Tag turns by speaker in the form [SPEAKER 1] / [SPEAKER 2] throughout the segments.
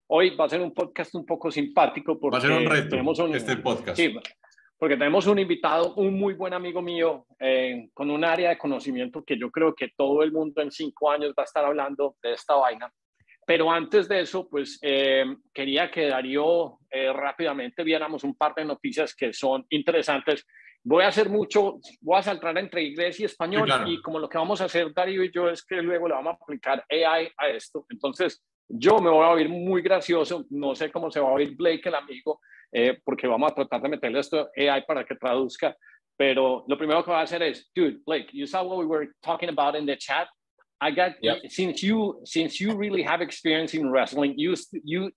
[SPEAKER 1] hoy va a ser un podcast un poco simpático porque
[SPEAKER 2] va a ser un reto
[SPEAKER 1] tenemos
[SPEAKER 2] este podcast.
[SPEAKER 1] Sí, porque tenemos un invitado, un muy buen amigo mío, con un área de conocimiento que yo creo que todo el mundo en 5 años va a estar hablando de esta vaina. Pero antes de eso, pues quería que Darío rápidamente viéramos un par de noticias que son interesantes. Voy a saltar entre inglés y español,
[SPEAKER 2] Sí, claro.
[SPEAKER 1] y como lo que vamos a hacer Darío y yo es que luego le vamos a aplicar AI a esto. Entonces, yo me voy a oír muy gracioso, no sé cómo se va a oír Blake, el amigo, porque vamos a tratar de meterle esto AI para que traduzca. Pero lo primero que voy a hacer es, dude, Blake, you saw what we were talking about in the chat. I got since you really have experience in wrestling, you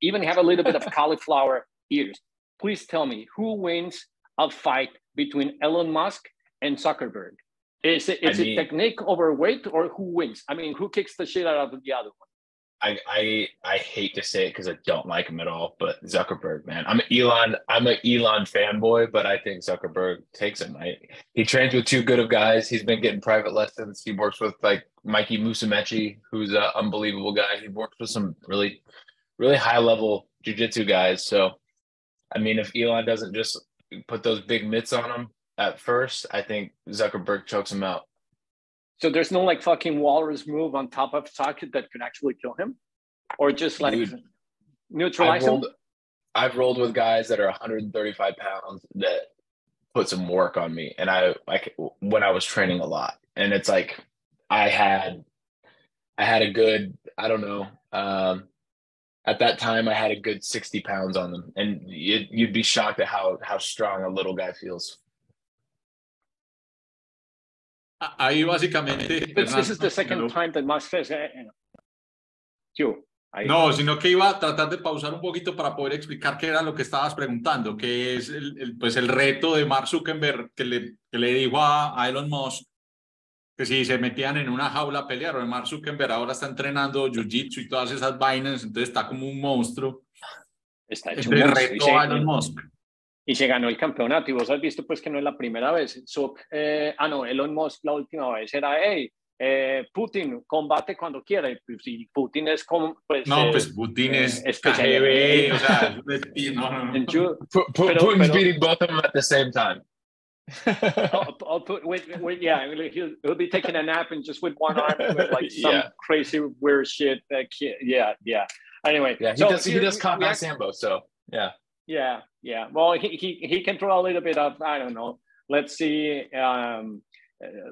[SPEAKER 1] even have a little bit of cauliflower ears. Please tell me who wins a fight between Elon Musk and Zuckerberg? Is it technique over weight, or who wins? I mean, who kicks the shit out of the other one?
[SPEAKER 3] I hate to say it because I don't like him at all, but Zuckerberg, man. I'm an Elon fanboy, but I think Zuckerberg takes him. He trains with too good of guys. He's been getting private lessons. He works with like Mikey Musumeci, who's an unbelievable guy. He works with some really, really high level jiu-jitsu guys. So, I mean, if Elon doesn't just put those big mitts on him at first, I think Zuckerberg chokes him out.
[SPEAKER 1] So there's no like fucking walrus move on top of Socket that could actually kill him, or just like neutralize him.
[SPEAKER 3] I've rolled with guys that are 135 pounds that put some work on me, and I when I was training a lot, and it's like I had a good, I don't know, at that time I had a good 60 pounds on them, and you'd be shocked at how strong a little guy feels.
[SPEAKER 2] Ahí básicamente...
[SPEAKER 1] This is the second time that Musk says,
[SPEAKER 2] No, sino que iba a tratar de pausar un poquito para poder explicar qué era lo que estabas preguntando, que es pues el reto de Mark Zuckerberg que le dijo a Elon Musk que si se metían en una jaula a pelear. O Mark Zuckerberg ahora está entrenando jiu-jitsu y todas esas vainas, entonces está como un monstruo.
[SPEAKER 1] Está hecho
[SPEAKER 2] un monstruo. Reto a Elon Musk.
[SPEAKER 1] Y se ganó el campeonato, y vos has visto pues que no es la primera vez. Elon Musk la última vez era, Putin, combate cuando quiera. Y Putin es como... Pues,
[SPEAKER 2] pues Putin es KGB, o sea...
[SPEAKER 3] Putin's beating both of them at the same time.
[SPEAKER 1] He'll be taking a nap and just with one arm with like some crazy weird shit. Anyway,
[SPEAKER 3] he does combat sambo, so yeah.
[SPEAKER 1] Yeah. Well, he can throw a little bit of, I don't know, let's see,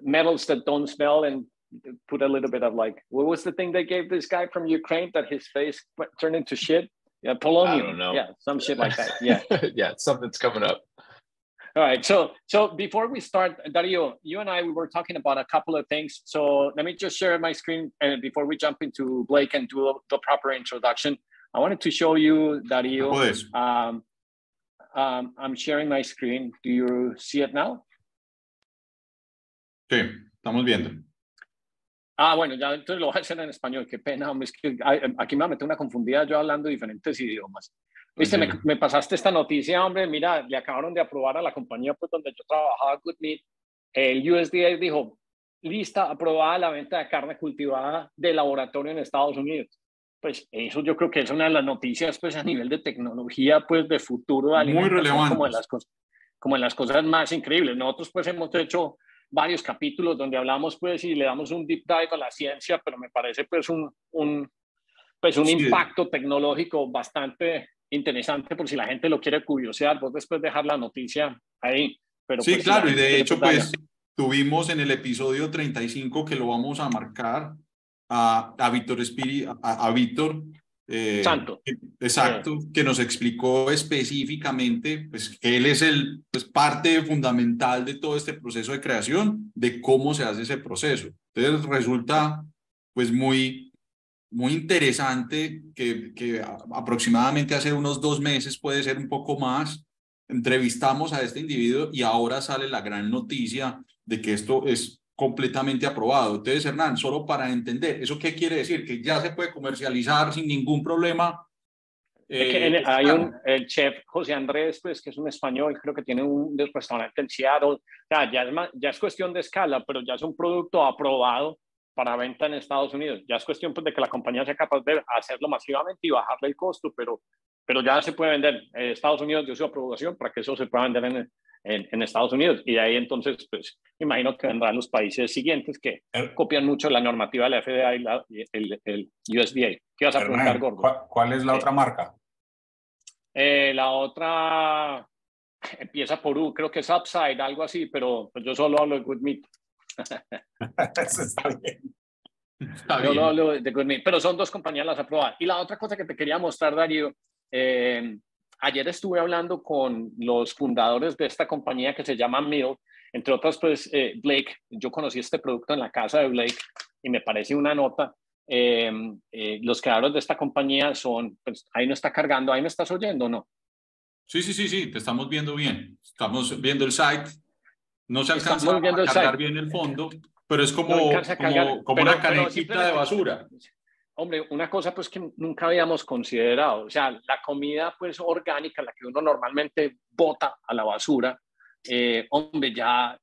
[SPEAKER 1] metals that don't smell, and put a little bit of like, what was the thing they gave this guy from Ukraine that his face turned into shit? Yeah, polonium.
[SPEAKER 3] I don't know.
[SPEAKER 1] Yeah, some shit like that. Yeah.
[SPEAKER 3] Yeah, something's coming up.
[SPEAKER 1] All right. So before we start, Dario, you and we were talking about a couple of things. So let me just share my screen before we jump into Blake and do the proper introduction. I wanted to show you, Dario. I'm sharing my screen. Do you see it now?
[SPEAKER 2] Sí, estamos viendo.
[SPEAKER 1] Bueno, ya entonces lo voy a hacer en español. Qué pena, hombre, es que aquí me metí una confundida yo hablando diferentes idiomas. Viste, me pasaste esta noticia, hombre, mira, le acabaron de aprobar a la compañía pues, donde yo trabajaba, Good Meat. El USDA dijo, lista, aprobada la venta de carne cultivada de laboratorio en Estados Unidos. Pues eso yo creo que es una de las noticias pues a nivel de tecnología pues de futuro de
[SPEAKER 2] alimentación, muy relevante,
[SPEAKER 1] como en las cosas más increíbles. Nosotros pues hemos hecho varios capítulos donde hablamos pues y le damos un deep dive a la ciencia, pero me parece pues un impacto tecnológico bastante interesante por si la gente lo quiere curiosear. Vos después dejar la noticia ahí. Pero
[SPEAKER 2] sí,
[SPEAKER 1] pues,
[SPEAKER 2] claro, y de hecho pues tuvimos en el episodio 35 que lo vamos a marcar a Víctor
[SPEAKER 1] Santo.
[SPEAKER 2] Exacto, que nos explicó específicamente pues, que él es parte fundamental de todo este proceso de creación, de cómo se hace ese proceso. Entonces resulta pues muy interesante que aproximadamente hace unos 2 meses, puede ser un poco más, entrevistamos a este individuo y ahora sale la gran noticia de que esto es completamente aprobado. Entonces, Hernán, solo para entender, ¿eso qué quiere decir? Que ya se puede comercializar sin ningún problema.
[SPEAKER 1] Hay el chef José Andrés, pues, que es un español, creo que tiene un restaurante en Seattle. O sea, ya es cuestión de escala, pero ya es un producto aprobado para venta en Estados Unidos. Ya es cuestión pues, de que la compañía sea capaz de hacerlo masivamente y bajarle el costo, pero ya se puede vender. Estados Unidos dio su aprobación para que eso se pueda vender en Estados Unidos. Y de ahí entonces, pues, me imagino que vendrán los países siguientes que copian mucho la normativa de la FDA y el USDA. ¿Qué vas a preguntar, Gordo?
[SPEAKER 4] ¿Cuál es la otra marca?
[SPEAKER 1] La otra empieza por U, creo que es Upside, algo así, pero pues yo solo hablo de Good Meat.
[SPEAKER 4] Eso está bien.
[SPEAKER 1] Yo no hablo de Good Meat, pero son 2 compañías las aprobadas. Y la otra cosa que te quería mostrar, Darío, ayer estuve hablando con los fundadores de esta compañía que se llama Mill, entre otras, pues, Blake. Yo conocí este producto en la casa de Blake y me parece una nota. Los creadores de esta compañía son, pues, ahí no está cargando, ahí me estás oyendo, ¿no?
[SPEAKER 2] Sí, te estamos viendo bien. Estamos viendo el site. No se alcanza a
[SPEAKER 1] viendo
[SPEAKER 2] cargar bien el fondo, pero es como una canejita de basura.
[SPEAKER 1] Hombre, una cosa pues que nunca habíamos considerado, o sea, la comida pues orgánica, la que uno normalmente bota a la basura, hombre, ya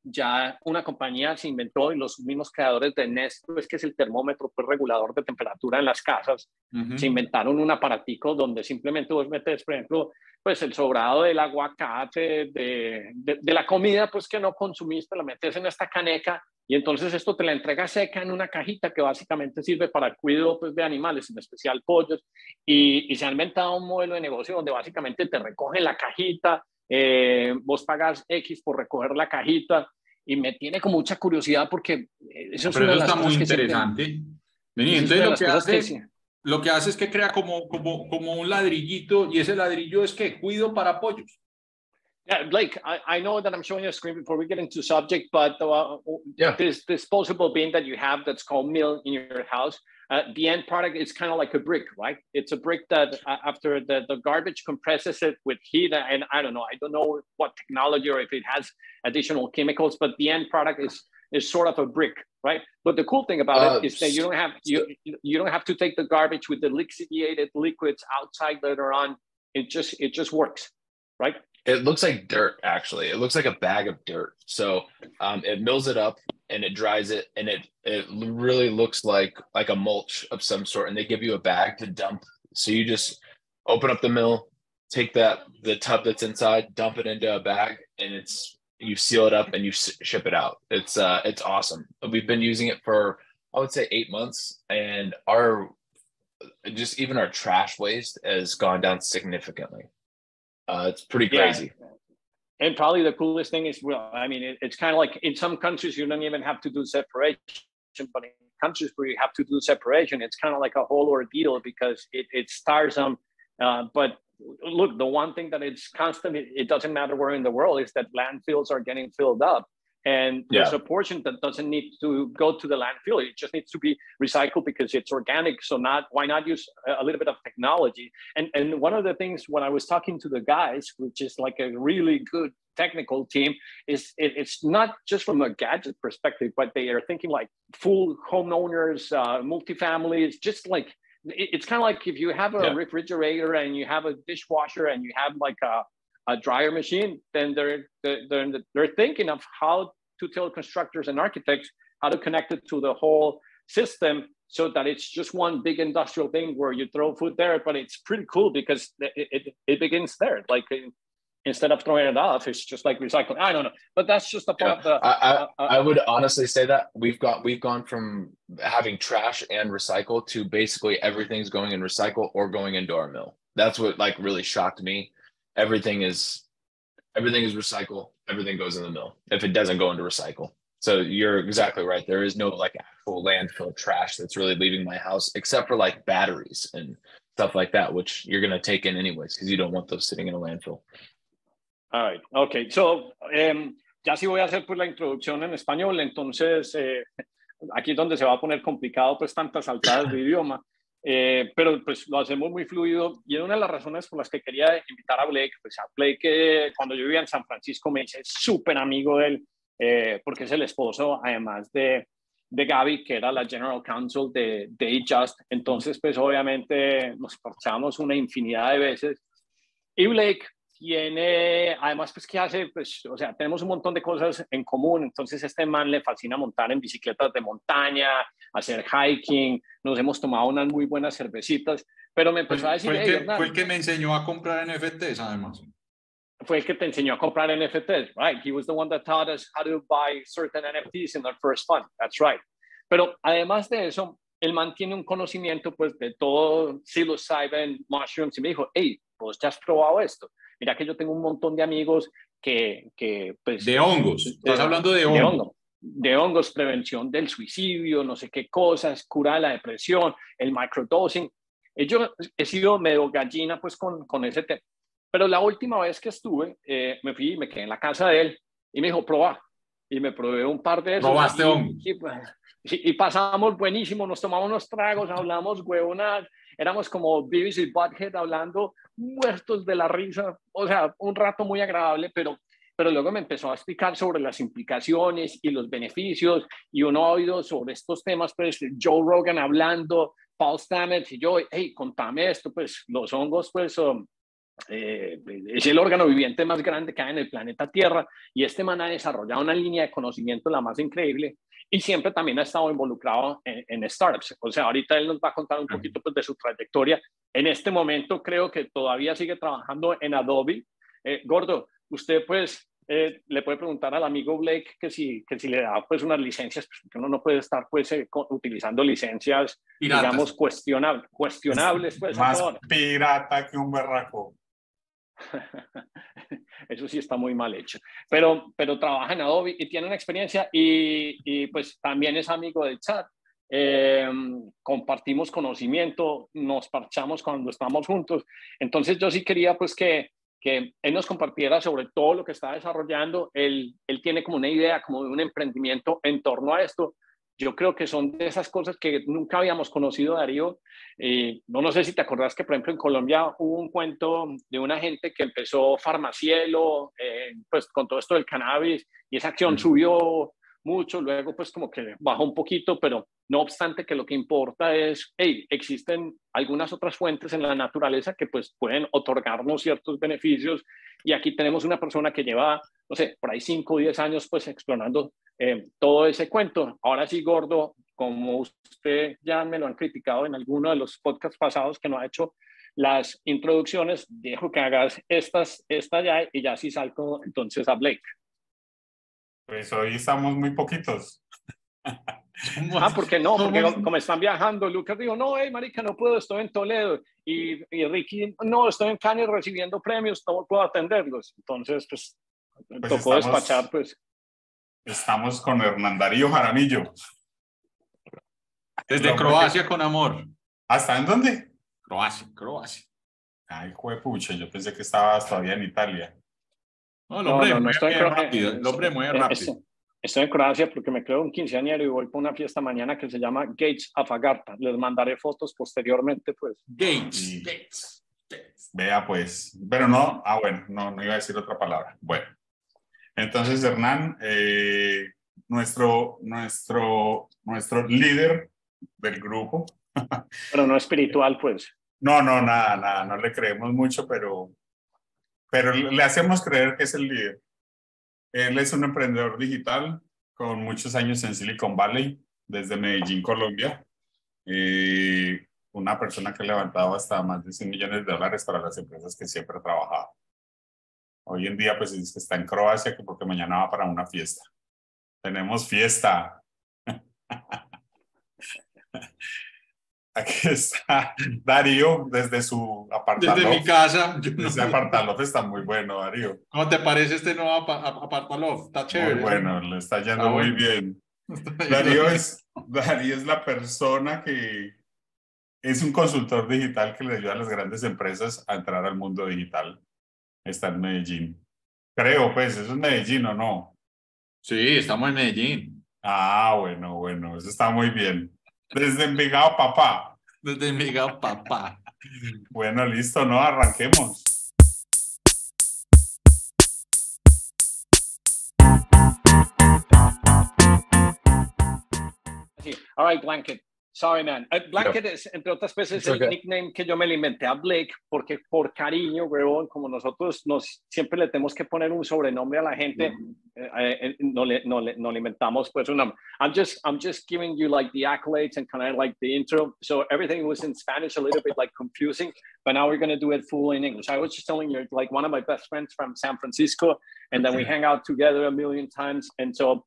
[SPEAKER 1] una compañía se inventó y los mismos creadores de Nest, pues, que es el termómetro pues, regulador de temperatura en las casas, se inventaron un aparatico donde simplemente vos metes, por ejemplo, pues el sobrado del aguacate, de la comida pues que no consumiste, la metes en esta caneca y entonces esto te la entrega seca en una cajita que básicamente sirve para el cuidado pues, de animales, en especial pollos, y se ha inventado un modelo de negocio donde básicamente te recogen la cajita, vos pagas X por recoger la cajita, y me tiene como mucha curiosidad porque eso es
[SPEAKER 2] Pero
[SPEAKER 1] una de
[SPEAKER 2] eso
[SPEAKER 1] las
[SPEAKER 2] está muy
[SPEAKER 1] cosas que
[SPEAKER 2] interesante. Vení,
[SPEAKER 1] es
[SPEAKER 2] entonces
[SPEAKER 1] una de las cosas
[SPEAKER 2] lo que hace es que crea como un ladrillito, y ese ladrillo es que cuido para pollos.
[SPEAKER 1] Yeah, Blake, I know that I'm showing you a screen before we get into subject, but
[SPEAKER 3] Yeah.
[SPEAKER 1] this disposable bin that you have that's called Mill in your house, the end product is kind of like a brick, right? It's a brick that after the garbage compresses it with heat, and I don't know what technology or if it has additional chemicals, but the end product is sort of a brick, right? But the cool thing about it is that you don't have to take the garbage with the lixiviated liquids outside later on. It just works, right?
[SPEAKER 3] It looks like dirt, actually. It looks like a bag of dirt. So it mills it up and it dries it, and it really looks like a mulch of some sort. And they give you a bag to dump. So you just open up the mill, take the tub that's inside, dump it into a bag, and you seal it up and you ship it out. It's awesome. We've been using it for, I would say, 8 months, and even our trash waste has gone down significantly. It's pretty crazy.
[SPEAKER 1] Yeah. And probably the coolest thing is, well, I mean, it's kind of like in some countries you don't even have to do separation, but in countries where you have to do separation, it's kind of like a whole ordeal because it's tiresome. But look, the one thing that it's constant, it doesn't matter where in the world, is that landfills are getting filled up. And there's a portion that doesn't need to go to the landfill. It just needs to be recycled because it's organic. So why not use a little bit of technology? And one of the things when I was talking to the guys, which is like a really good technical team, is it's not just from a gadget perspective, but they are thinking like full homeowners, multifamilies, just like, it's kind of like if you have a refrigerator and you have a dishwasher and you have like a dryer machine, then they're thinking of how to tell constructors and architects how to connect it to the whole system so that it's just one big industrial thing where you throw food there. But it's pretty cool because it begins there. Like instead of throwing it off, it's just like recycling. I don't know, but that's just a part of the.
[SPEAKER 3] I would honestly say that we've gone from having trash and recycle to basically everything's going in recycle or going into our mill. That's what like really shocked me. Everything is recycle. Everything goes in the mill if it doesn't go into recycle. So you're exactly right. There is no like actual landfill trash that's really leaving my house, except for like batteries and stuff like that, which you're going to take in anyways because you don't want those sitting in a landfill.
[SPEAKER 1] All right. Okay. So, ya sí voy a hacer pues la introducción en español. Entonces, aquí es donde se va a poner complicado pues tantas saltadas de idioma. Pero pues lo hacemos muy fluido, y una de las razones por las que quería invitar a Blake, pues a Blake cuando yo vivía en San Francisco me hice súper amigo de él, porque es el esposo además de Gaby, que era la General Counsel de Just. Entonces pues obviamente nos parchamos una infinidad de veces, y Blake tiene, además, pues, ¿qué hace? Pues, o sea, tenemos un montón de cosas en común. Entonces, este man le fascina montar en bicicletas de montaña, hacer hiking. Nos hemos tomado unas muy buenas cervecitas, pero me empezó a decir, hey, Hernán,
[SPEAKER 2] Fue el que me enseñó a comprar NFTs, además.
[SPEAKER 1] fue el que te enseñó a comprar NFTs, right? He was the one that taught us how to buy certain NFTs in our first fund. That's right. Pero además de eso, él mantiene un conocimiento, pues, de todo psilocybin, mushrooms, y me dijo, hey, ¿vos ya has probado esto? Mira que yo tengo un montón de amigos que pues...
[SPEAKER 2] De hongos, estás hablando de hongos.
[SPEAKER 1] De hongos, prevención del suicidio, no sé qué cosas, cura de la depresión, el microdosing. Yo he sido medio gallina, pues, con ese tema. Pero la última vez que estuve, me fui y me quedé en la casa de él y me dijo, probá. Y me probé un par de esos.
[SPEAKER 2] ¿Probaste hongos?
[SPEAKER 1] Y pasamos buenísimo, nos tomamos unos tragos, hablamos huevonas, éramos como Beavis y Butthead hablando muertos de la risa, o sea, un rato muy agradable, pero luego me empezó a explicar sobre las implicaciones y los beneficios, y uno ha oído sobre estos temas, pues Joe Rogan hablando, Paul Stamets, y yo, hey, contame esto, pues los hongos, pues es el órgano viviente más grande que hay en el planeta Tierra, y este man ha desarrollado una línea de conocimiento la más increíble, y siempre también ha estado involucrado en startups. O sea, ahorita él nos va a contar un poquito, pues, de su trayectoria. En este momento creo que todavía sigue trabajando en Adobe. Gordo, usted, pues, le puede preguntar al amigo Blake que si le da, pues, unas licencias, pues, porque uno no puede estar, pues, utilizando licencias,
[SPEAKER 2] piratas,
[SPEAKER 1] digamos, cuestionables, pues.
[SPEAKER 4] Más pirata que un berraco.
[SPEAKER 1] Eso sí está muy mal hecho, pero trabaja en Adobe y tiene una experiencia, y pues también es amigo del chat. Compartimos conocimiento, nos parchamos cuando estamos juntos. Entonces yo sí quería, pues, que él nos compartiera sobre todo lo que está desarrollando. Él tiene como una idea, como de un emprendimiento en torno a esto. Yo creo que son de esas cosas que nunca habíamos conocido, Darío. No sé si te acordás que, por ejemplo, en Colombia hubo un cuento de una gente que empezó Farmacielo, pues, con todo esto del cannabis, y esa acción subió mucho, luego pues como que bajó un poquito, pero no obstante que lo que importa es, hey, existen algunas otras fuentes en la naturaleza que pues pueden otorgarnos ciertos beneficios, y aquí tenemos una persona que lleva, no sé, por ahí 5 o 10 años pues explorando todo ese cuento. Ahora sí, Gordo, como usted ya me lo han criticado en alguno de los podcasts pasados que no ha hecho las introducciones, dejo que hagas esta ya, y ya sí salgo entonces a Blake.
[SPEAKER 4] Pues hoy estamos muy poquitos.
[SPEAKER 1] ¿Por qué no? Porque como están viajando, Lucas dijo, no, hey, marica, no puedo, estoy en Toledo. Y Ricky, no, estoy en Cali recibiendo premios, no puedo atenderlos. Entonces, pues tocó despachar, pues.
[SPEAKER 4] Estamos con Hernán Darío Jaramillo.
[SPEAKER 2] Desde Croacia con amor.
[SPEAKER 4] ¿Hasta en dónde?
[SPEAKER 2] Croacia.
[SPEAKER 4] Ay, juepucha, yo pensé que estabas todavía en Italia.
[SPEAKER 2] No, el hombre no estoy rápido. El hombre muy rápido.
[SPEAKER 1] Estoy en Croacia porque me creo un quinceañero y voy por una fiesta mañana que se llama Gates Afagarta. Les mandaré fotos posteriormente, pues.
[SPEAKER 2] Gates.
[SPEAKER 4] Vea, pues. Pero no, bueno, no iba a decir otra palabra. Bueno. Entonces, Hernán, nuestro líder del grupo.
[SPEAKER 1] Pero no espiritual, pues.
[SPEAKER 4] No, nada, no le creemos mucho, pero le hacemos creer que es el líder. Él es un emprendedor digital con muchos años en Silicon Valley, desde Medellín, Colombia. Una persona que ha levantado hasta más de $100 millones para las empresas que siempre ha trabajado. Hoy en día, pues, está en Croacia porque mañana va para una fiesta. Tenemos fiesta. Aquí está Darío desde su apartaloft.
[SPEAKER 2] Desde mi casa.
[SPEAKER 4] Ese apartaloft está muy bueno, Darío.
[SPEAKER 2] ¿Cómo te parece este nuevo apartaloft? Está chévere.
[SPEAKER 4] Muy bueno, le está yendo muy bien. Darío es la persona que es un consultor digital que le ayuda a las grandes empresas a entrar al mundo digital. Está en Medellín. Creo, pues, ¿eso es Medellín o no?
[SPEAKER 2] Sí, estamos en Medellín.
[SPEAKER 4] Ah, bueno, eso está muy bien. Desde Envigado, papá.
[SPEAKER 2] Desde Envigado, papá.
[SPEAKER 4] Bueno, listo, ¿no? Arranquemos.
[SPEAKER 1] Sí. All right, Blanket. Sorry, man. Blanket es, entre otras veces, el nickname que yo me le inventé a Blake, porque por cariño, huevón, como nosotros siempre le tenemos que poner un sobrenombre a la gente, no le inventamos pues un nombre. I'm just giving you like the accolades and kind of like the intro. So everything was in Spanish, a little bit like confusing, but now we're going to do it full in English. I was just telling you, like one of my best friends from San Francisco, and then we hang out together a million times. And so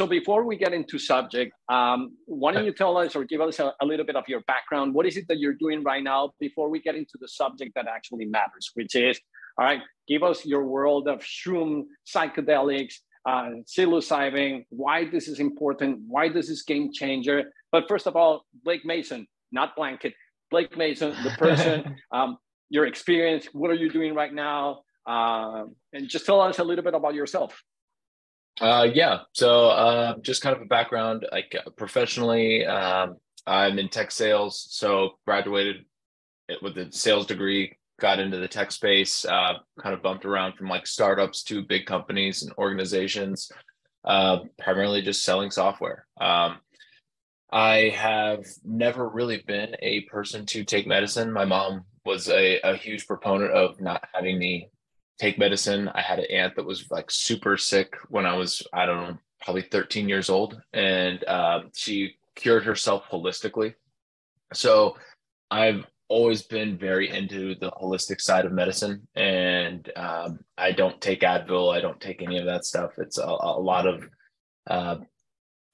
[SPEAKER 1] before we get into subject, why don't you tell us or give us a little bit of your background? What is it that you're doing right now before we get into the subject that actually matters, which is, all right, give us your world of shroom, psychedelics, psilocybin, why this is important, why this is game changer. But first of all, Blake Mason, not Blanket, Blake Mason, the person, your experience, what are you doing right now? And just tell us a little bit about yourself.
[SPEAKER 3] Yeah, so just kind of a background, like professionally, I'm in tech sales, so graduated with a sales degree, got into the tech space, kind of bumped around from like startups to big companies and organizations, primarily just selling software. I have never really been a person to take medicine. My mom was a huge proponent of not having me take medicine. I had an aunt that was like super sick when I was, I don't know, probably 13 years old. And she cured herself holistically. So I've always been very into the holistic side of medicine. And I don't take Advil. I don't take any of that stuff. It's a lot of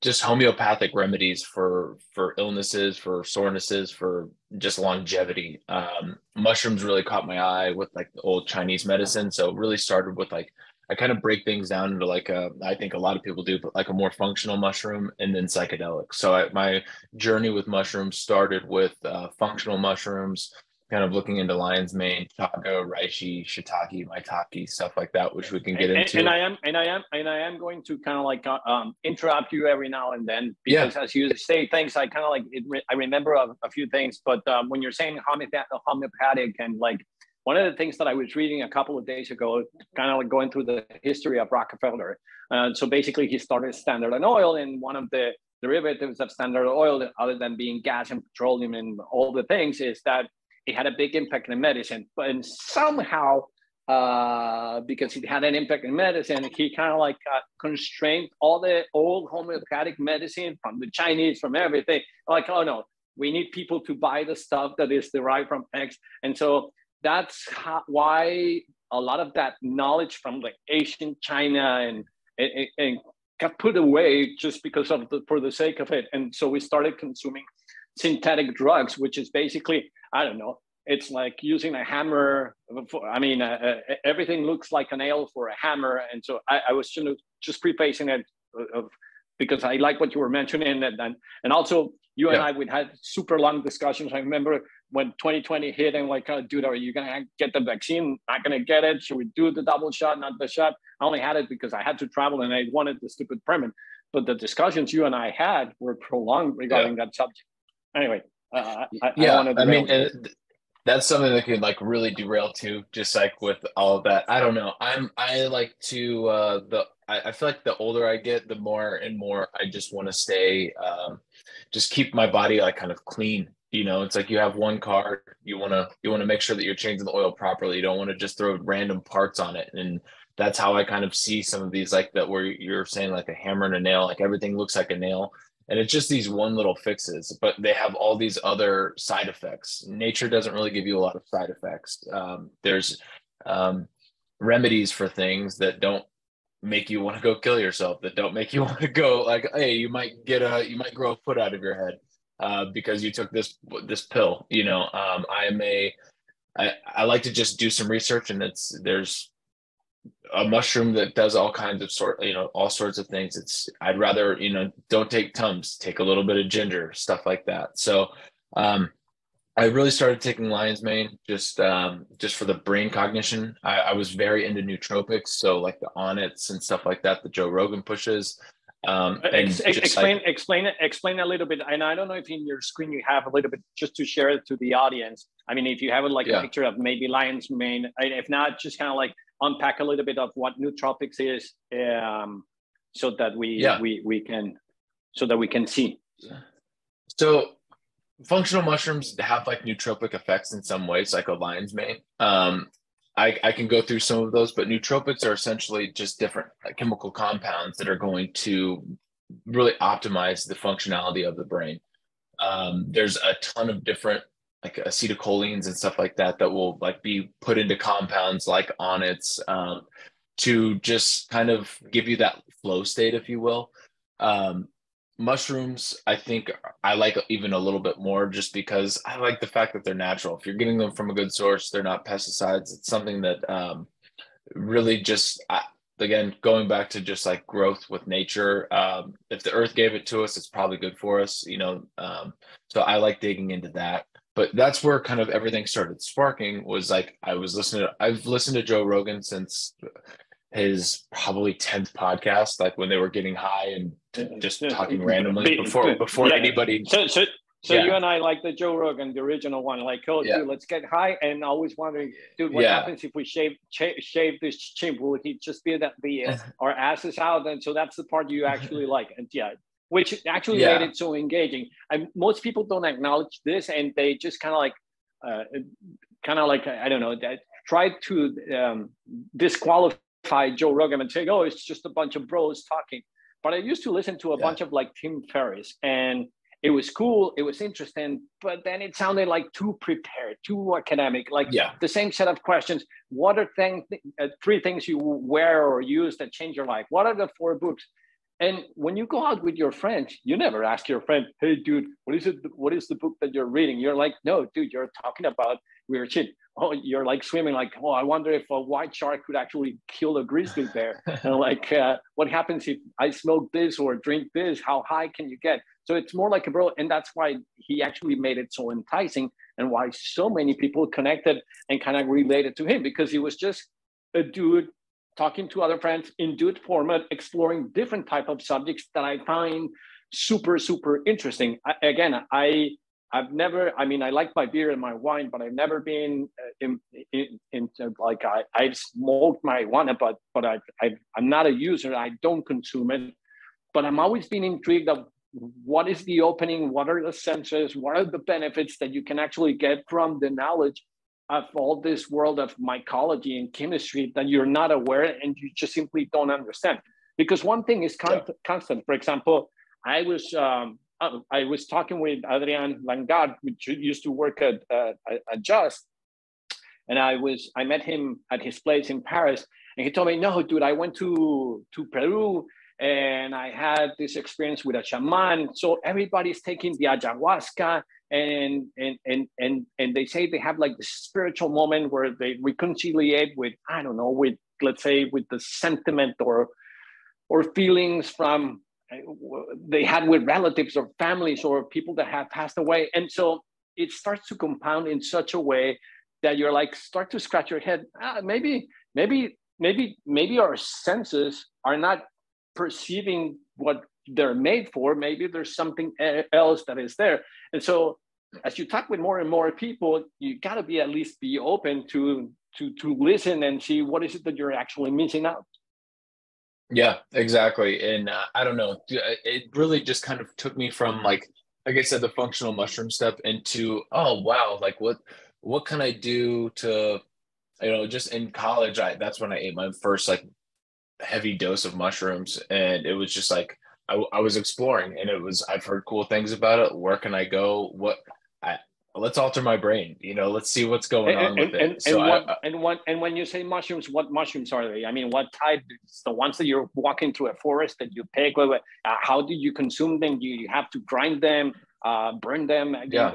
[SPEAKER 3] just homeopathic remedies for illnesses, for sorenesses, for just longevity. Mushrooms really caught my eye with like the old Chinese medicine. So it really started with like, I kind of break things down into like I think a lot of people do, but like a more functional mushroom and then psychedelic. So my journey with mushrooms started with functional mushrooms, kind of looking into lion's mane, chaga, reishi, shiitake, maitake, stuff like that, which we can get into.
[SPEAKER 1] And I am going to kind of like interrupt you every now and then because as you say things, I kind of like I remember a few things. But when you're saying homeopathic and like one of the things that I was reading a couple of days ago, kind of like going through the history of Rockefeller. So basically, he started Standard Oil, and one of the derivatives of Standard Oil, other than being gas and petroleum and all the things, is that it had a big impact in medicine, but somehow, because it had an impact in medicine, he kind of like constrained all the old homeopathic medicine from the Chinese, from everything. Like, oh no, we need people to buy the stuff that is derived from X. And so that's why a lot of that knowledge from like Asian China and got put away just because of for the sake of it. And so we started consuming synthetic drugs, which is basically, I don't know, it's like using a hammer. Everything looks like a nail for a hammer. And so I was just prefacing it because I like what you were mentioning. And also you and I, we had super long discussions. I remember when 2020 hit and like, dude, are you going to get the vaccine? Not going to get it. Should we do the double shot, not the shot? I only had it because I had to travel and I wanted the stupid permit. But the discussions you and I had were prolonged regarding that subject. Anyway,
[SPEAKER 3] that's something that could like really derail too, just like with all of that. I don't know. I like to I feel like the older I get, the more and more I just want to stay, just keep my body like kind of clean. You know, it's like you have one car, you want to make sure that you're changing the oil properly. You don't want to just throw random parts on it. And that's how I kind of see some of these like that where you're saying like a hammer and a nail, like everything looks like a nail. And it's just these one little fixes, but they have all these other side effects. Nature doesn't really give you a lot of side effects. There's remedies for things that don't make you want to go kill yourself, that don't make you want to go like, hey, you might grow a foot out of your head because you took this pill. You know, I like to just do some research, and there's a mushroom that does all kinds of all sorts of things. I'd rather, don't take Tums, take a little bit of ginger, stuff like that. So I really started taking lion's mane just for the brain cognition. I was very into nootropics, so like the Onnits and stuff like that Joe Rogan pushes.
[SPEAKER 1] Explain a little bit. And I don't know if in your screen you have a little bit just to share it to the audience. I mean, if you have like a picture of maybe lion's mane, if not, just kind of like unpack a little bit of what nootropics is, so that we can see.
[SPEAKER 3] So functional mushrooms have like nootropic effects in some ways, like a lion's mane. I can go through some of those, but nootropics are essentially just different chemical compounds that are going to really optimize the functionality of the brain. There's a ton of different like acetylcholines and stuff like that that will like be put into compounds like onnits to just kind of give you that flow state, if you will. Mushrooms, I think I like even a little bit more just because I like the fact that they're natural. If you're getting them from a good source, they're not pesticides. It's something that really just, again, going back to just like growth with nature. If the earth gave it to us, it's probably good for us, you know. So I like digging into that. But that's where kind of everything started sparking was like I've listened to Joe Rogan since his probably 10th podcast, like when they were getting high and just talking randomly before anybody.
[SPEAKER 1] So you and I like the Joe Rogan, the original one, like, oh, dude, let's get high. And always wondering, dude, what happens if we shave this chimp? Will he just be that our asses out? And so that's the part you actually like. And which actually made it so engaging. And most people don't acknowledge this, and they just kind of like, I don't know, that try to disqualify Joe Rogan and say, oh, it's just a bunch of bros talking. But I used to listen to a bunch of like Tim Ferriss, and it was cool, it was interesting, but then it sounded like too prepared, too academic, like the same set of questions. What are three things you wear or use that change your life? What are the 4 books? And when you go out with your friends, you never ask your friend, hey, dude, what is the book that you're reading? You're like, no, dude, you're talking about weird shit. Oh, you're like swimming, like, oh, I wonder if a white shark could actually kill a grizzly bear. And like, what happens if I smoke this or drink this? How high can you get? So it's more like a bro. And that's why he actually made it so enticing and why so many people connected and kind of related to him, because he was just a dude talking to other friends in dude format, exploring different type of subjects that I find super, super interesting. I've never, I mean, I like my beer and my wine, but I've never been into like, I've smoked marijuana, but I'm not a user. I don't consume it, but I'm always been intrigued of what is the opening, what are the senses, what are the benefits that you can actually get from the knowledge of all this world of mycology and chemistry that you're not aware and you just simply don't understand. Because one thing is constant. For example, I was talking with Adrian Langard, which used to work at Just, and I met him at his place in Paris, and he told me, no, dude, I went to Peru and I had this experience with a shaman. So everybody's taking the ayahuasca, and they say they have like the spiritual moment where they reconciliate with, I don't know, with, let's say, with the sentiment or feelings from they had with relatives or families or people that have passed away. And so it starts to compound in such a way that you're like, start to scratch your head. Maybe our senses are not perceiving what they're made for. Maybe there's something else that is there. And so as you talk with more and more people, you got to be at least be open to listen and see what is it that you're actually missing out.
[SPEAKER 3] Yeah, exactly. And I don't know, it really just kind of took me from like I said, the functional mushroom step into, oh, wow, like what can I do to, just in college, that's when I ate my first like heavy dose of mushrooms. And it was just like, I was exploring, and I've heard cool things about it. Where can I go? Let's alter my brain, let's see what's going on with it.
[SPEAKER 1] And when you say mushrooms, what mushrooms are they? I mean, what type? It's the ones that you're walking through a forest that you pick. How do you consume them? Do you have to grind them, burn them?
[SPEAKER 3] Yeah.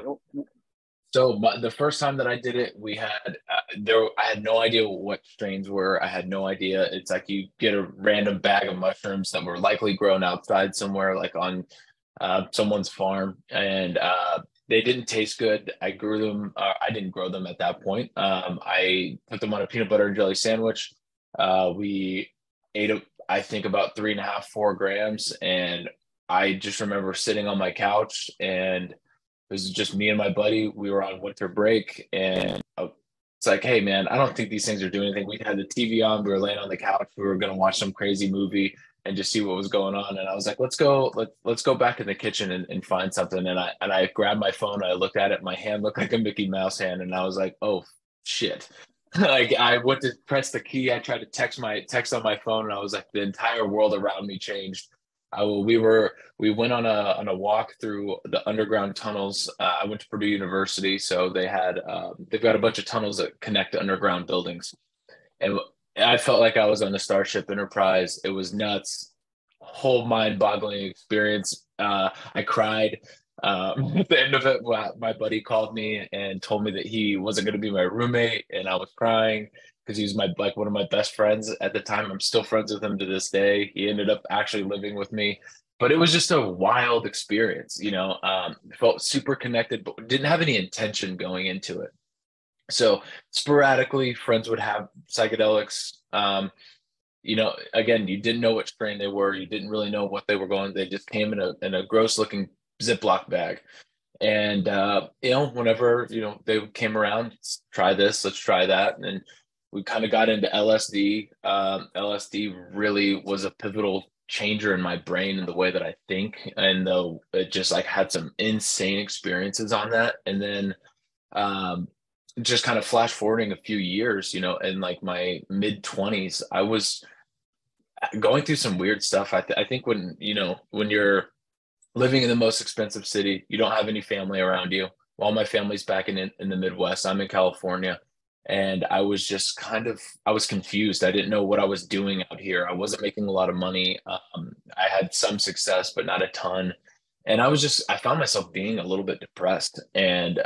[SPEAKER 3] So the first time that I did it, I had no idea what strains were. I had no idea. It's like you get a random bag of mushrooms that were likely grown outside somewhere, like on someone's farm, and they didn't taste good. I grew them. I didn't grow them at that point. I put them on a peanut butter and jelly sandwich. We ate, I think, about 3.5, 4 grams. And I just remember sitting on my couch, and it was just me and my buddy. We were on winter break, and it's like, hey, man, I don't think these things are doing anything. We had the TV on. We were laying on the couch. We were going to watch some crazy movie. and just see what was going on. And I was like, let's go back in the kitchen and find something. And I grabbed my phone. I looked at it. My hand looked like a Mickey Mouse hand. And I was like, oh shit. Like I went to press the key. I tried to text on my phone, and I was like, the entire world around me changed. We went on a walk through the underground tunnels. I went to Purdue University, so they've got a bunch of tunnels that connect to underground buildings. And I felt like I was on the Starship Enterprise. It was nuts, whole mind-boggling experience. I cried. At the end of it, my buddy called me and told me that he wasn't going to be my roommate, and I was crying because he was one of my best friends at the time. I'm still friends with him to this day. He ended up actually living with me, but it was just a wild experience. Felt super connected, but didn't have any intention going into it. So sporadically, friends would have psychedelics. Again, you didn't know what strain they were. You didn't really know what they were going. They just came in a gross looking Ziploc bag. And, whenever, they came around, let's try this, let's try that. And we kind of got into LSD. LSD really was a pivotal changer in my brain and the way that I think. And though it just had some insane experiences on that. And then, just kind of flash forwarding a few years, in my mid-20s, I was going through some weird stuff. I think when you're living in the most expensive city, you don't have any family around you. All my family's back in the Midwest. I'm in California. And I was just I was confused. I didn't know what I was doing out here. I wasn't making a lot of money. I had some success, but not a ton. And I found myself being a little bit depressed. And,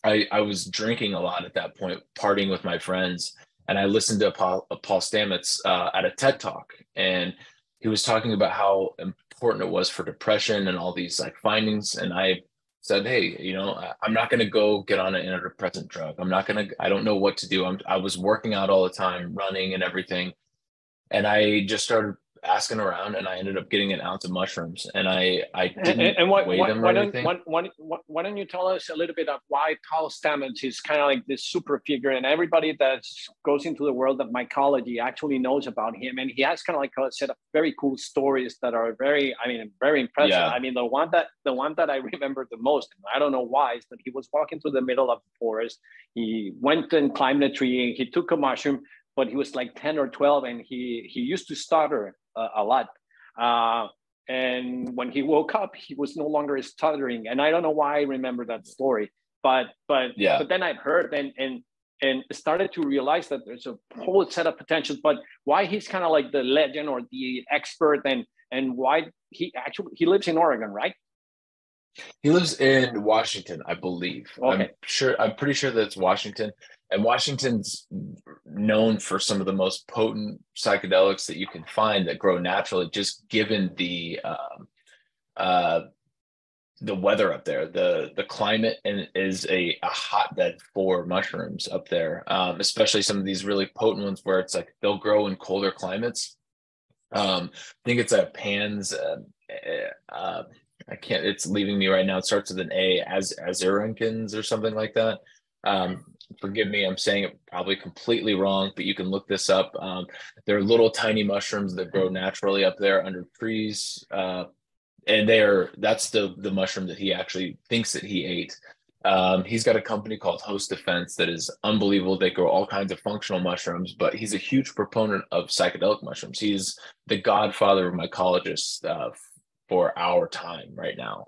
[SPEAKER 3] I was drinking a lot at that point, partying with my friends, and I listened to Paul Stamets at a TED Talk, and he was talking about how important it was for depression and all these findings. And I said, hey, I'm not going to go get on an antidepressant drug. I don't know what to do. I was working out all the time, running and everything, and I just started asking around, and I ended up getting an ounce of mushrooms, and I didn't weigh them or anything.
[SPEAKER 1] Why don't you tell us a little bit of why Paul Stamets is kind of like this super figure, and everybody that goes into the world of mycology actually knows about him, and he has kind of like a set of very cool stories that are very impressive.
[SPEAKER 3] Yeah.
[SPEAKER 1] I mean, the one that I remember the most, and I don't know why, is that he was walking through the middle of the forest. He went and climbed a tree, and he took a mushroom, but he was like 10 or 12, and he used to stutter a lot. And when he woke up, he was no longer stuttering. And I don't know why I remember that story, but then I heard and started to realize that there's a whole set of potentials, but why he's kind of like the legend or the expert, and why he lives in Oregon, right?
[SPEAKER 3] He lives in Washington, I believe. Okay. I'm pretty sure that's Washington. And Washington's known for some of the most potent psychedelics that you can find that grow naturally, just given the weather up there. The climate is a hotbed for mushrooms up there, especially some of these really potent ones where it's they'll grow in colder climates. I think it's a Pan's. It's leaving me right now. It starts with an A, Azurinkins or something like that. Forgive me, I'm saying it probably completely wrong, but you can look this up. They're little tiny mushrooms that grow naturally up there under trees. And that's the mushroom that he actually thinks that he ate. He's got a company called Host Defense that is unbelievable. They grow all kinds of functional mushrooms, but he's a huge proponent of psychedelic mushrooms. He's the godfather of mycologists for our time right now.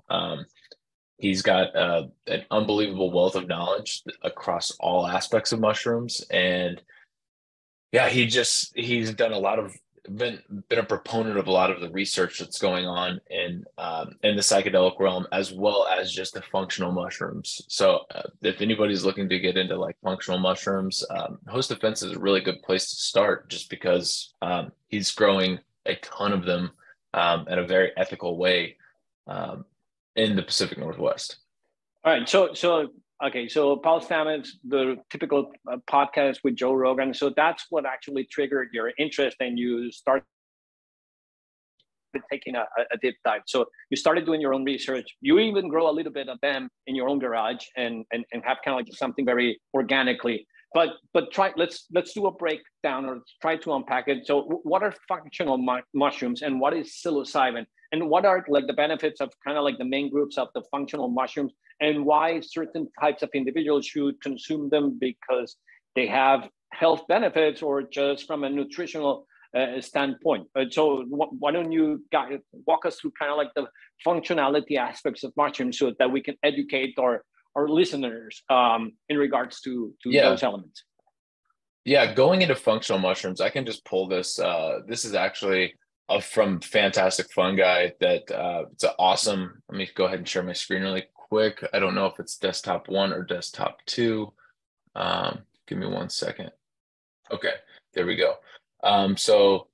[SPEAKER 3] He's got an unbelievable wealth of knowledge across all aspects of mushrooms. And yeah, he's done been a proponent of a lot of the research that's going on in the psychedelic realm, as well as just the functional mushrooms. So if anybody's looking to get into functional mushrooms, Host Defense is a really good place to start, just because he's growing a ton of them in a very ethical way in the Pacific Northwest.
[SPEAKER 1] All right. So Paul Stamets, the typical podcast with Joe Rogan. So that's what actually triggered your interest, and you started taking a deep dive. So you started doing your own research. You even grow a little bit of them in your own garage and have kind of like something very organically. let's do a breakdown or try to unpack it. So what are functional mushrooms, and what is psilocybin, and what are like the benefits of kind of like the main groups of the functional mushrooms, and why certain types of individuals should consume them because they have health benefits or just from a nutritional standpoint. So why don't you guys walk us through kind of like the functionality aspects of mushrooms so that we can educate our listeners in regards to those elements?
[SPEAKER 3] Yeah, going into functional mushrooms, I can just pull this. This is actually from Fantastic Fungi that it's awesome. Let me go ahead and share my screen really quick. I don't know if it's desktop 1 or desktop 2. Give me 1 second. Okay, there we go. So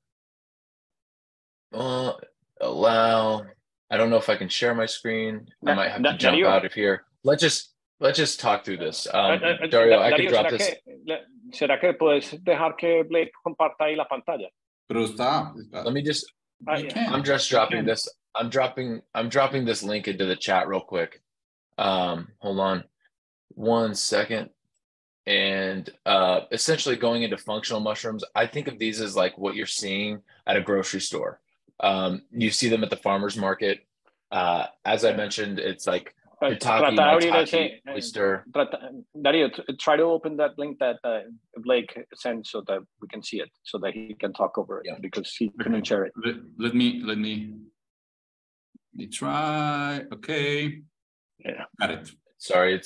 [SPEAKER 3] allow, I don't know if I can share my screen. I might have to jump out of here. Let's just talk through this. Dario, I can drop this.
[SPEAKER 1] ¿Será que puedes dejar que Blake comparta ahí la pantalla?
[SPEAKER 2] Pero está.
[SPEAKER 3] Let me just, I'm just dropping this. I'm dropping this link into the chat real quick. Hold on 1 second. And essentially going into functional mushrooms, I think of these as like what you're seeing at a grocery store. You see them at the farmer's market. As I mentioned, it's like shiitake, oyster.
[SPEAKER 1] Dario, try to open that link that Blake sent so that we can see it, so that he can talk over it, because he couldn't share it.
[SPEAKER 2] Let me try. Okay.
[SPEAKER 1] Yeah.
[SPEAKER 2] Got it.
[SPEAKER 3] Sorry,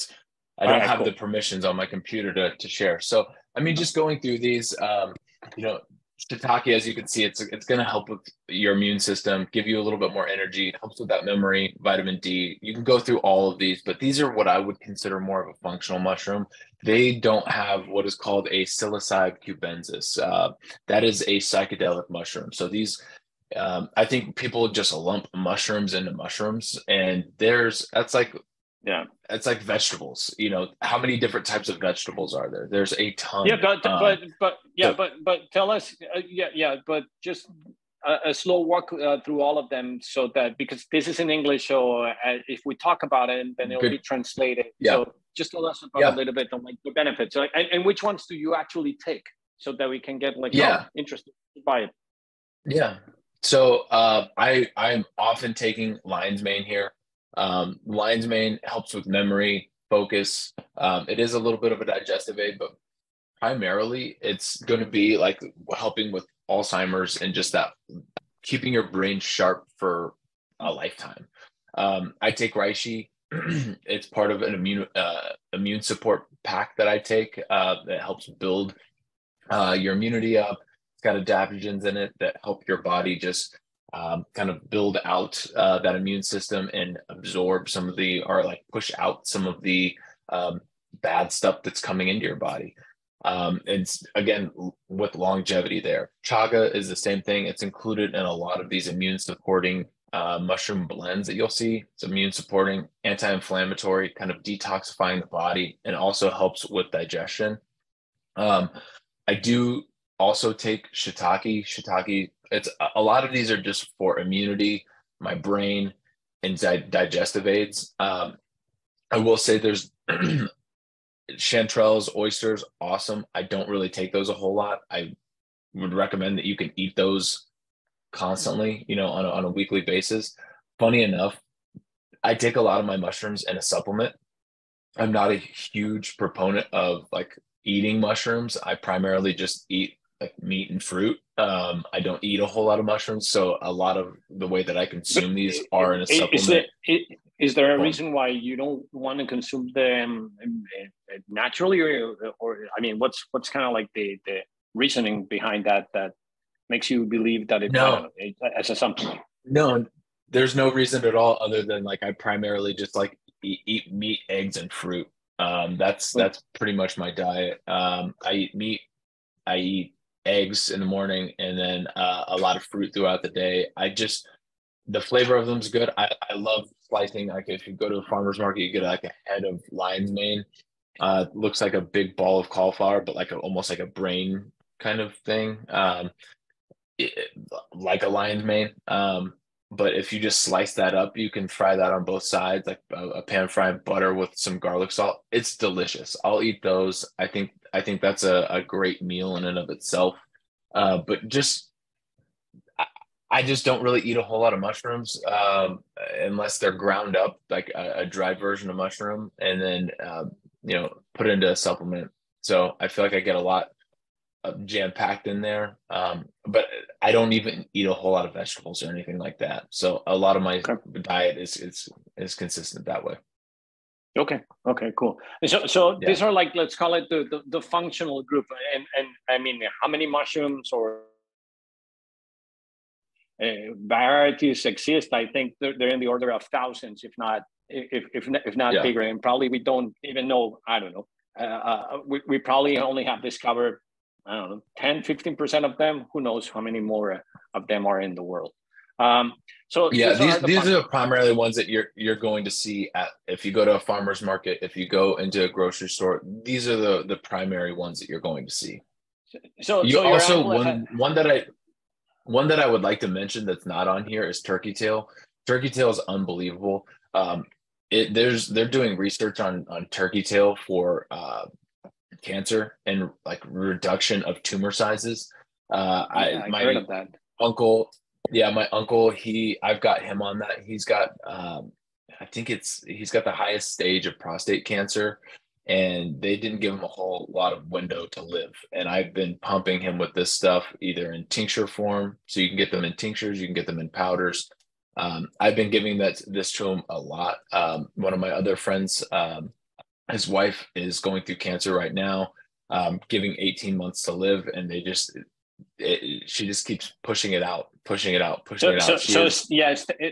[SPEAKER 3] I don't have the permissions on my computer to share. So, I mean, just going through these, shiitake, as you can see, it's going to help with your immune system, give you a little bit more energy, helps with that memory, vitamin D. You can go through all of these, but these are what I would consider more of a functional mushroom. They don't have what is called a psilocybe cubensis. That is a psychedelic mushroom. So these, I think people just lump mushrooms into mushrooms, and that's like vegetables. How many different types of vegetables are there? There's a ton.
[SPEAKER 1] But tell us, but just a slow walk through all of them, so that, because this is in English, so if we talk about it, then it'll be translated. So just tell us about a little bit on like the benefits, and which ones do you actually take, so that we can get like interested by it.
[SPEAKER 3] Yeah. So I'm often taking lion's mane here. Lion's mane helps with memory, focus. It is a little bit of a digestive aid, but primarily it's going to be like helping with Alzheimer's and just that keeping your brain sharp for a lifetime. I take reishi. It's part of an immune support pack that I take that helps build your immunity up. It's got adaptogens in it that help your body just kind of build out that immune system and absorb some of push out some of the bad stuff that's coming into your body. It's again with longevity there. Chaga is the same thing. It's included in a lot of these immune supporting mushroom blends that you'll see. It's immune supporting, anti-inflammatory, kind of detoxifying the body, and also helps with digestion. I do also take shiitake. It's a lot of these are just for immunity, my brain, and digestive aids. I will say there's chanterelles, oysters, awesome. I don't really take those a whole lot. I would recommend that you can eat those constantly, on a weekly basis. Funny enough, I take a lot of my mushrooms in a supplement. I'm not a huge proponent of like eating mushrooms. I primarily just eat like meat and fruit. I don't eat a whole lot of mushrooms, so a lot of the way that I consume these are in a supplement.
[SPEAKER 1] Is there a reason why you don't want to consume them naturally, or I mean, what's kind of like the reasoning behind that makes you believe that as a supplement?
[SPEAKER 3] No, there's no reason at all, other than like I primarily just like eat meat, eggs, and fruit. That's pretty much my diet. I eat meat, I eat eggs in the morning, and then a lot of fruit throughout the day. The flavor of them is good. I love slicing. Like if you go to a farmer's market, you get like a head of lion's mane. Looks like a big ball of cauliflower, but almost like a brain kind of thing, like a lion's mane. But if you just slice that up, you can fry that on both sides, like a pan fried butter with some garlic salt. It's delicious. I'll eat those. I think I think that's a great meal in and of itself. But I just don't really eat a whole lot of mushrooms unless they're ground up, like a dried version of mushroom, and then put into a supplement. So I feel like I get a lot jam packed in there. But I don't even eat a whole lot of vegetables or anything like that. So a lot of my diet is consistent that way.
[SPEAKER 1] Okay, cool. So these are like, let's call it the functional group. And I mean, how many mushrooms or varieties exist? I think they're in the order of thousands, if not bigger. And probably we don't even know. I don't know. We probably only have discovered, I don't know, 10-15% of them. Who knows how many more of them are in the world? So
[SPEAKER 3] these are primarily ones that you're going to see if you go to a farmer's market, if you go into a grocery store. These are the primary ones that you're going to see. So one that I would like to mention that's not on here is turkey tail. Turkey tail is unbelievable. They're doing research on turkey tail for cancer and like reduction of tumor sizes. I heard of that. My uncle, I've got him on that. He's got, I think he's got the highest stage of prostate cancer, and they didn't give him a whole lot of window to live. And I've been pumping him with this stuff either in tincture form. So you can get them in tinctures, you can get them in powders. I've been giving this to him a lot. One of my other friends, his wife is going through cancer right now, giving 18 months to live, and she just keeps pushing it out.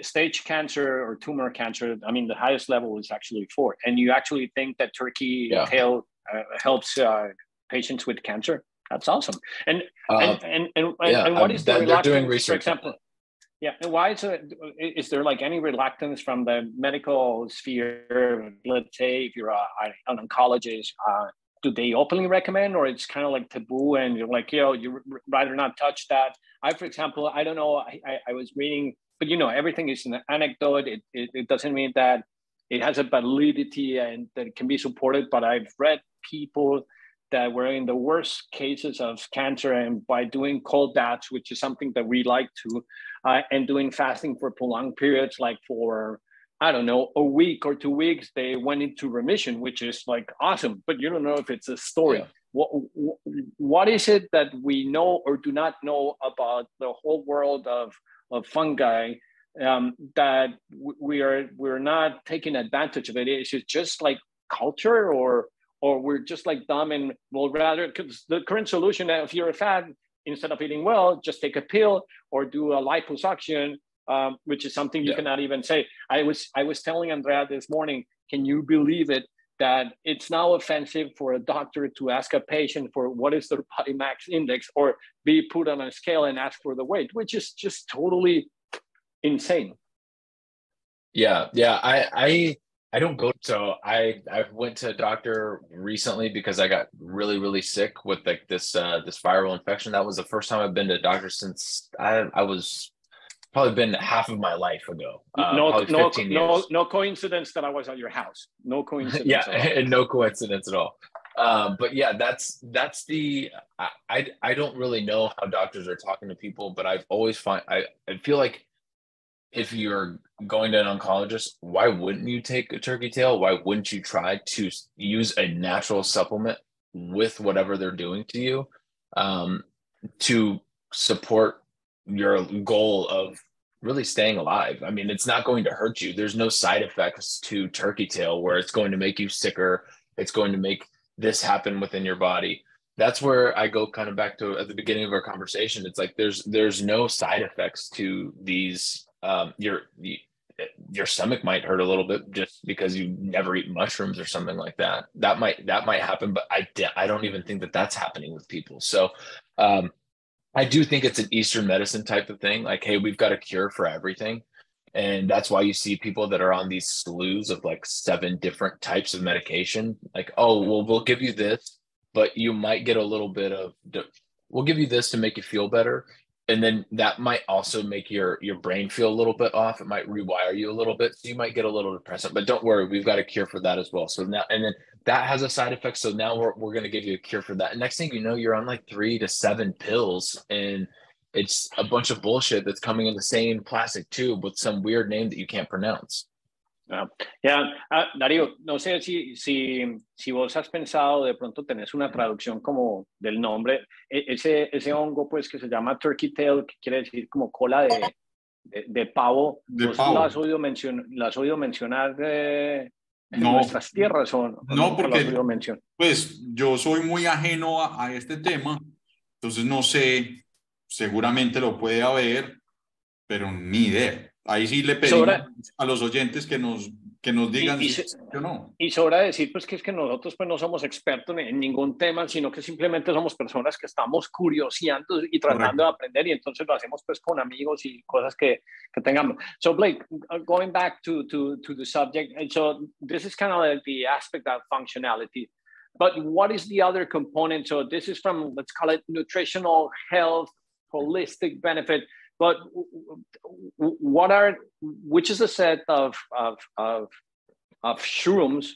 [SPEAKER 3] Stage
[SPEAKER 1] cancer or tumor cancer, I mean, the highest level is actually 4. And you actually think that turkey tail helps patients with cancer? That's awesome. And what is the reluctance, they're doing research, for example? Yeah, and why is there like any reluctance from the medical sphere? Let's say if you're an oncologist, do they openly recommend, or it's kind of like taboo and you're like, you rather not touch that? For example, I don't know, I was reading, but everything is an anecdote. It doesn't mean that it has a validity and that it can be supported, but I've read people that were in the worst cases of cancer, and by doing cold baths, which is something that we like to, and doing fasting for prolonged periods, like for, I don't know, a week or 2 weeks, they went into remission, which is like awesome, but you don't know if it's a story. Yeah. What is it that we know or do not know about the whole world of fungi that we're not taking advantage of it? Is it just like culture, or we're just like dumb and will rather, because the current solution, if you're fat, instead of eating well, just take a pill or do a liposuction, which is something you cannot even say. I was telling Andrea this morning, can you believe it, that it's now offensive for a doctor to ask a patient for what is their body mass index, or be put on a scale and ask for the weight, which is just totally insane.
[SPEAKER 3] I don't go. So I went to a doctor recently because I got really, really sick with like this viral infection. That was the first time I've been to a doctor since I was probably been half of my life ago.
[SPEAKER 1] No coincidence that I was at your house. No coincidence.
[SPEAKER 3] And no coincidence at all. But yeah, that's the, I don't really know how doctors are talking to people, but I've always I feel like if you're going to an oncologist, why wouldn't you take a turkey tail? Why wouldn't you try to use a natural supplement with whatever they're doing to you, to support your goal of really staying alive? I mean, it's not going to hurt you. There's no side effects to turkey tail where it's going to make you sicker. It's going to make this happen within your body. That's where I go kind of back to at the beginning of our conversation. It's like there's no side effects to these. Your stomach might hurt a little bit just because you never eat mushrooms or something like that. That might happen, but I don't even think that that's happening with people. So I do think it's an Eastern medicine type of thing. Like, hey, we've got a cure for everything. And that's why you see people that are on these slews of like 7 different types of medication. Like, oh, well, we'll give you this, but you might get a little bit of, we'll give you this to make you feel better. And then that might also make your brain feel a little bit off. It might rewire you a little bit. So you might get a little depressant, but don't worry, we've got a cure for that as well. So now, and then that has a side effect. So now we're going to give you a cure for that. And next thing you know, you're on like 3 to 7 pills, and it's a bunch of bullshit that's coming in the same plastic tube with some weird name that you can't pronounce.
[SPEAKER 1] Darío, no sé si vos has pensado, de pronto tenés una traducción como del nombre, ese hongo pues que se llama turkey tail, que quiere decir como cola de pavo. ¿Vos lo has oído mencionar en nuestras tierras o
[SPEAKER 2] no? Porque
[SPEAKER 1] lo has oído mencionar?
[SPEAKER 2] Pues yo soy muy ajeno a este tema, entonces no sé, seguramente lo puede haber, pero ni idea. Ahí sí le pedimos a los oyentes que nos digan si sí o no.
[SPEAKER 1] Y sobra decir pues que es que nosotros pues no somos expertos en ningún tema, sino que simplemente somos personas que estamos curioseando y tratando de aprender, y entonces lo hacemos pues con amigos y cosas que tengamos. So Blake, going back to the subject, and so this is kind of like the aspect of functionality, but what is the other component? So this is from, let's call it nutritional health, holistic benefit. But which is a set of shrooms,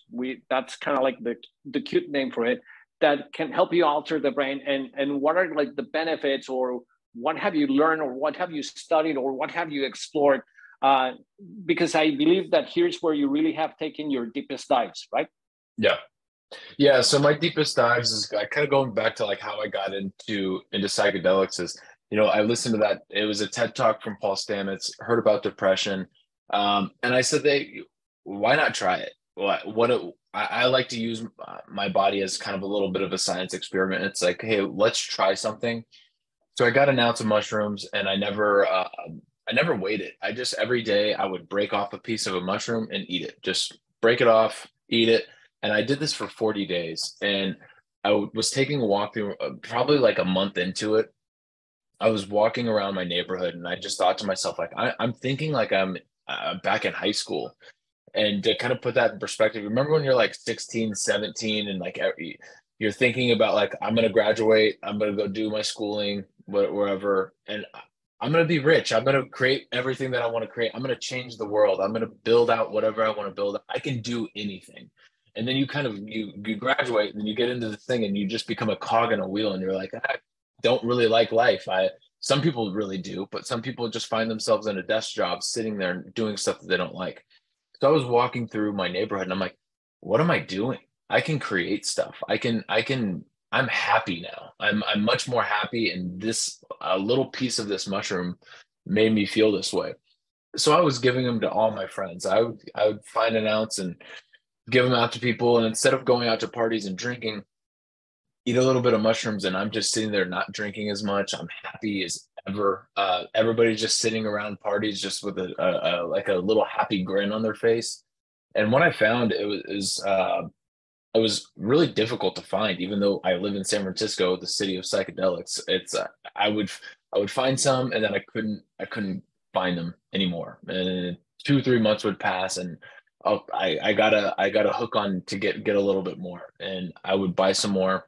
[SPEAKER 1] that's kind of like the cute name for it, that can help you alter the brain, and what are like the benefits, or what have you learned, or what have you studied, or what have you explored? Because I believe that here's where you really have taken your deepest dives, right?
[SPEAKER 3] Yeah. So my deepest dives is kind of going back to like how I got into psychedelics is, you know, I listened to that. It was a TED talk from Paul Stamets, heard about depression. And I said, why not try it? I like to use my body as kind of a little bit of a science experiment. It's like, hey, let's try something. So I got an ounce of mushrooms, and I never waited. I just, every day I would break off a piece of a mushroom and eat it. Just break it off, eat it. And I did this for 40 days. And I was taking a walk through, probably like a month into it. I was walking around my neighborhood, and I just thought to myself, like, I'm thinking like I'm back in high school. And to kind of put that in perspective, remember when you're like 16, 17, and like you're thinking about like, I'm going to graduate, I'm going to go do my schooling, wherever, and I'm going to be rich. I'm going to create everything that I want to create. I'm going to change the world. I'm going to build out whatever I want to build. I can do anything. And then you kind of, you graduate, and then you get into the thing, and you just become a cog in a wheel, and you're like, I don't really like life. Some people really do, but some people just find themselves in a desk job, sitting there and doing stuff that they don't like. So I was walking through my neighborhood, and I'm like, what am I doing? I can create stuff. I'm happy now. I'm much more happy. And a little piece of this mushroom made me feel this way. So I was giving them to all my friends. I would find an ounce and give them out to people. And instead of going out to parties and drinking, eat a little bit of mushrooms, and I'm just sitting there not drinking as much. I'm happy as ever. Everybody's just sitting around parties just with a like a little happy grin on their face. And what I found, it was really difficult to find, even though I live in San Francisco, the city of psychedelics. It's I would find some, and then I couldn't find them anymore. And 2-3 months would pass, and I got a hook on to get a little bit more, and I would buy some more.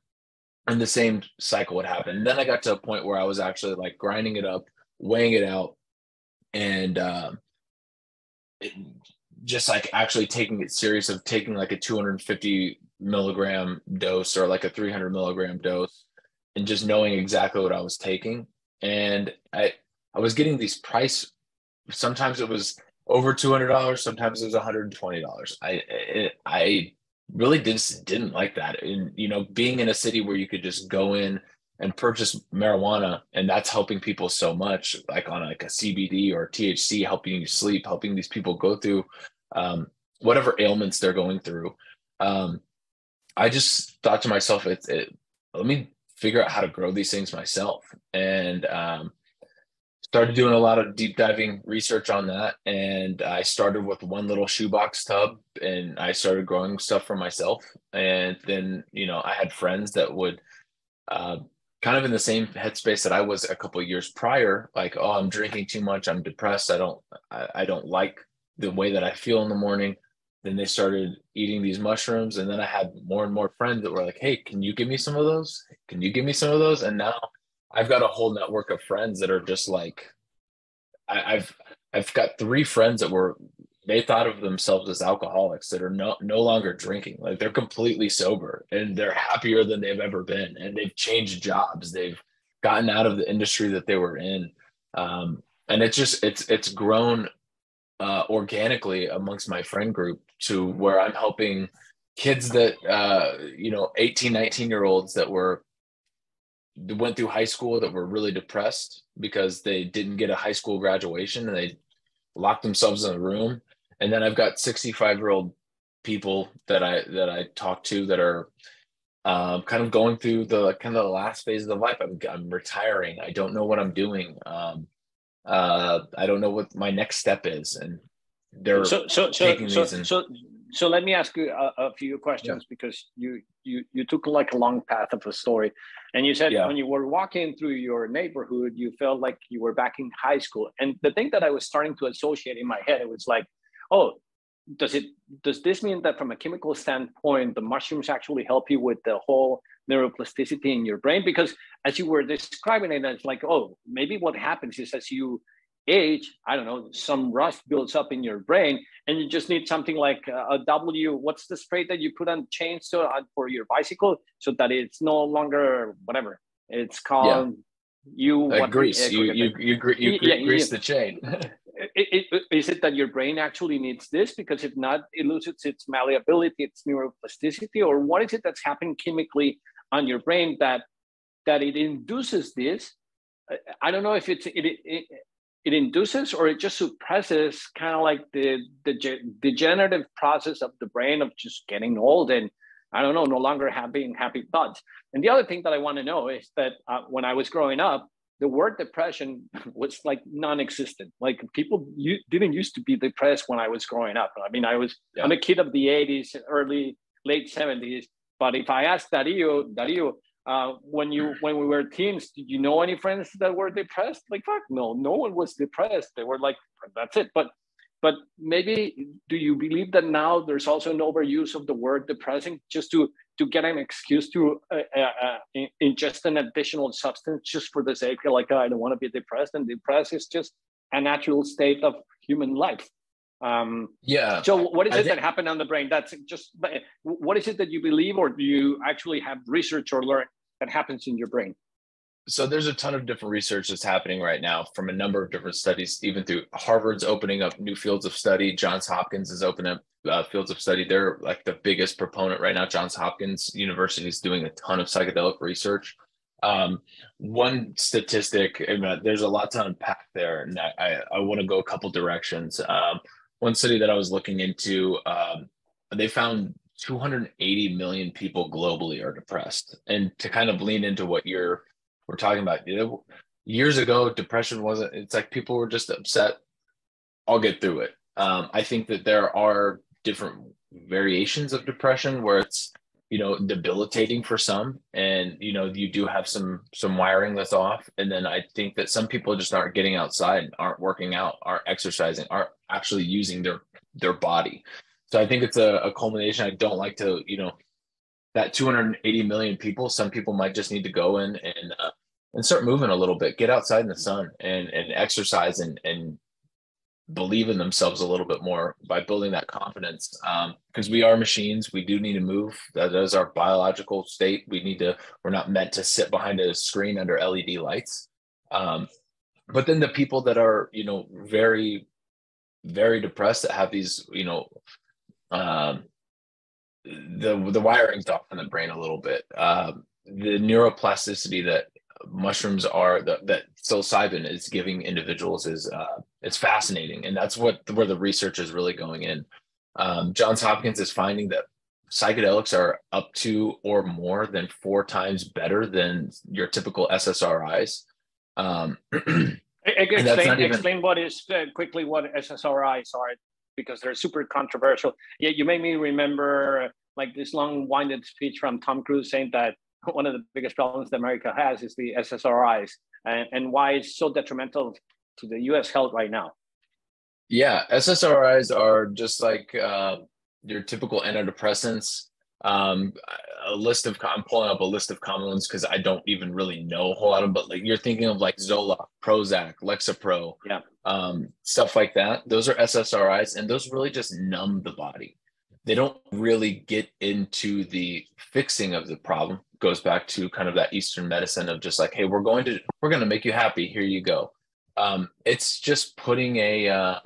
[SPEAKER 3] And the same cycle would happen. And then I got to a point where I was actually like grinding it up, weighing it out, and just like actually taking it serious, of taking like a 250 milligram dose or like a 300 milligram dose, and just knowing exactly what I was taking. And I was getting these price, sometimes it was over $200, sometimes it was $120. I really didn't like that. And, you know, being in a city where you could just go in and purchase marijuana, and that's helping people so much, like on like a CBD or THC, helping you sleep, helping these people go through whatever ailments they're going through. I just thought to myself, let me figure out how to grow these things myself. And started doing a lot of deep diving research on that. And I started with one little shoebox tub, and I started growing stuff for myself. And then, you know, I had friends that would kind of in the same headspace that I was a couple of years prior, like, oh, I'm drinking too much, I'm depressed, I don't like the way that I feel in the morning. Then they started eating these mushrooms. And then I had more and more friends that were like, hey, can you give me some of those? Can you give me some of those? And now I've got a whole network of friends that are just like, I've got 3 friends that were they thought of themselves as alcoholics that are no longer drinking. Like they're completely sober and they're happier than they've ever been. And they've changed jobs. They've gotten out of the industry that they were in. And it's grown organically amongst my friend group to where I'm helping kids that, 18, 19-year-olds that went through high school that were really depressed because they didn't get a high school graduation and they locked themselves in a room. And then I've got 65-year-old people that I talk to that are kind of going through the last phase of their life. I'm retiring. I don't know what I'm doing. I don't know what my next step is. And they're taking these.
[SPEAKER 1] So let me ask you a few questions, because you took like a long path of a story, and you said when you were walking through your neighborhood, you felt like you were back in high school. And the thing that I was starting to associate in my head, it was like, oh, does this mean that from a chemical standpoint, the mushrooms actually help you with the whole neuroplasticity in your brain? Because as you were describing it, it's like, oh, maybe what happens is as you age, I don't know, some rust builds up in your brain, and you just need something like a what's the spray that you put on chains for your bicycle so that it's no longer whatever it's called?
[SPEAKER 3] Grease. You grease the chain.
[SPEAKER 1] Is it that your brain actually needs this? Because if not, it loses its malleability, its neuroplasticity, or what is it that's happening chemically on your brain that it induces this? I don't know if it induces or it just suppresses kind of like the degenerative process of the brain of just getting old and, I don't know, no longer having happy thoughts. And the other thing that I want to know is that when I was growing up, the word depression was like non-existent. Like people didn't used to be depressed when I was growing up. I mean, I'm a kid of the 80s, late 70s. But if I asked Dario, when we were teens, did you know any friends that were depressed? Like, fuck, no one was depressed. They were like, that's it. But maybe, do you believe that now there's also an overuse of the word depressing just to get an excuse to ingest an additional substance just for the sake of like, I don't want to be depressed, and depressed is just a natural state of human life. So what is it that happened on the brain? That's just, what is it that you believe, or do you actually have research or learn that happens in your brain?
[SPEAKER 3] So there's a ton of different research that's happening right now from a number of different studies, even through Harvard's opening up new fields of study. Johns Hopkins is opening up fields of study. They're like the biggest proponent right now. Johns Hopkins University is doing a ton of psychedelic research. One statistic, there's a lot to unpack there, and I want to go a couple directions. One study that I was looking into, they found 280 million people globally are depressed. And to kind of lean into what we're talking about, years ago, depression it's like people were just upset. I'll get through it. I think that there are different variations of depression where it's, debilitating for some, and, you do have some wiring that's off. And then I think that some people just aren't getting outside, aren't working out, aren't exercising, aren't actually using their body. So I think it's a culmination. I don't like to, that 280 million people, some people might just need to go in and start moving a little bit, get outside in the sun and exercise and believe in themselves a little bit more by building that confidence. Because we are machines. We do need to move. That is our biological state. We're not meant to sit behind a screen under LED lights. But then the people that are, very, very depressed, that have these, the wiring's off in the brain a little bit. The neuroplasticity that mushrooms that psilocybin is giving individuals is it's fascinating, and that's where the research is really going in. Johns Hopkins is finding that psychedelics are up to or more than 4 times better than your typical SSRIs.
[SPEAKER 1] Explain what SSRIs are, because they're super controversial. Yeah, you made me remember like this long-winded speech from Tom Cruise saying that one of the biggest problems that America has is the SSRIs, and why it's so detrimental to the U.S. health right now.
[SPEAKER 3] Yeah, SSRIs are just like your typical antidepressants. I'm pulling up a list of common ones because I don't even really know a whole lot of them, but like you're thinking of like Zoloft, Prozac, Lexapro, stuff like that. Those are SSRIs, and those really just numb the body. They don't really get into the fixing of the problem. Goes back to kind of that Eastern medicine of just like, hey, we're going to make you happy. Here you go. It's just putting it's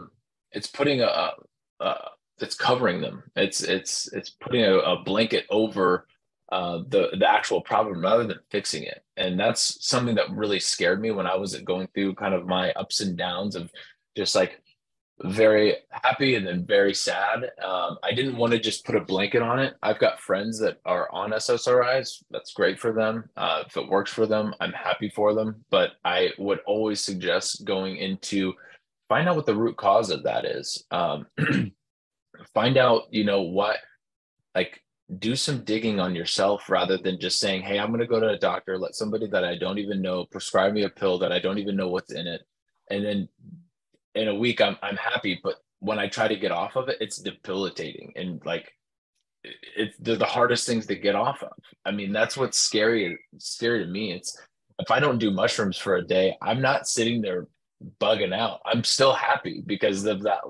[SPEAKER 3] covering them. It's putting a blanket over the actual problem rather than fixing it. And that's something that really scared me when I was going through kind of my ups and downs of just like very happy and then very sad. I didn't want to just put a blanket on it. I've got friends that are on SSRIs. That's great for them. If it works for them, I'm happy for them. But I would always suggest going into find out what the root cause of that is. Find out, what, like, do some digging on yourself rather than just saying, hey, I'm going to go to a doctor, let somebody that I don't even know prescribe me a pill that I don't even know what's in it. And then in a week, I'm happy. But when I try to get off of it, it's debilitating. And like, they're the hardest things to get off of. I mean, that's what's scary to me. It's if I don't do mushrooms for a day, I'm not sitting there bugging out. I'm still happy because of that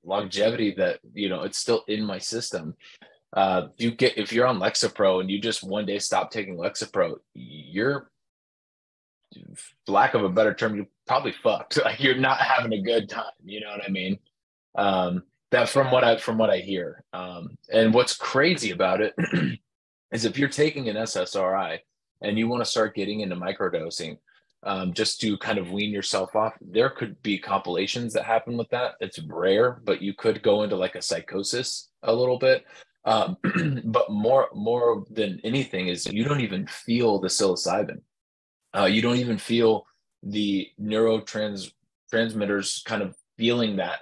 [SPEAKER 3] longevity that, it's still in my system. If you're on Lexapro and you just one day stop taking Lexapro, you're, for lack of a better term, you're probably fucked. Like you're not having a good time. You know what I mean? That from what I hear. And what's crazy about it is if you're taking an SSRI and you want to start getting into microdosing, just to kind of wean yourself off, there could be compilations that happen with that. It's rare, but you could go into like a psychosis a little bit. But more than anything is you don't even feel the psilocybin. You don't even feel the neurotransmitters kind of feeling that.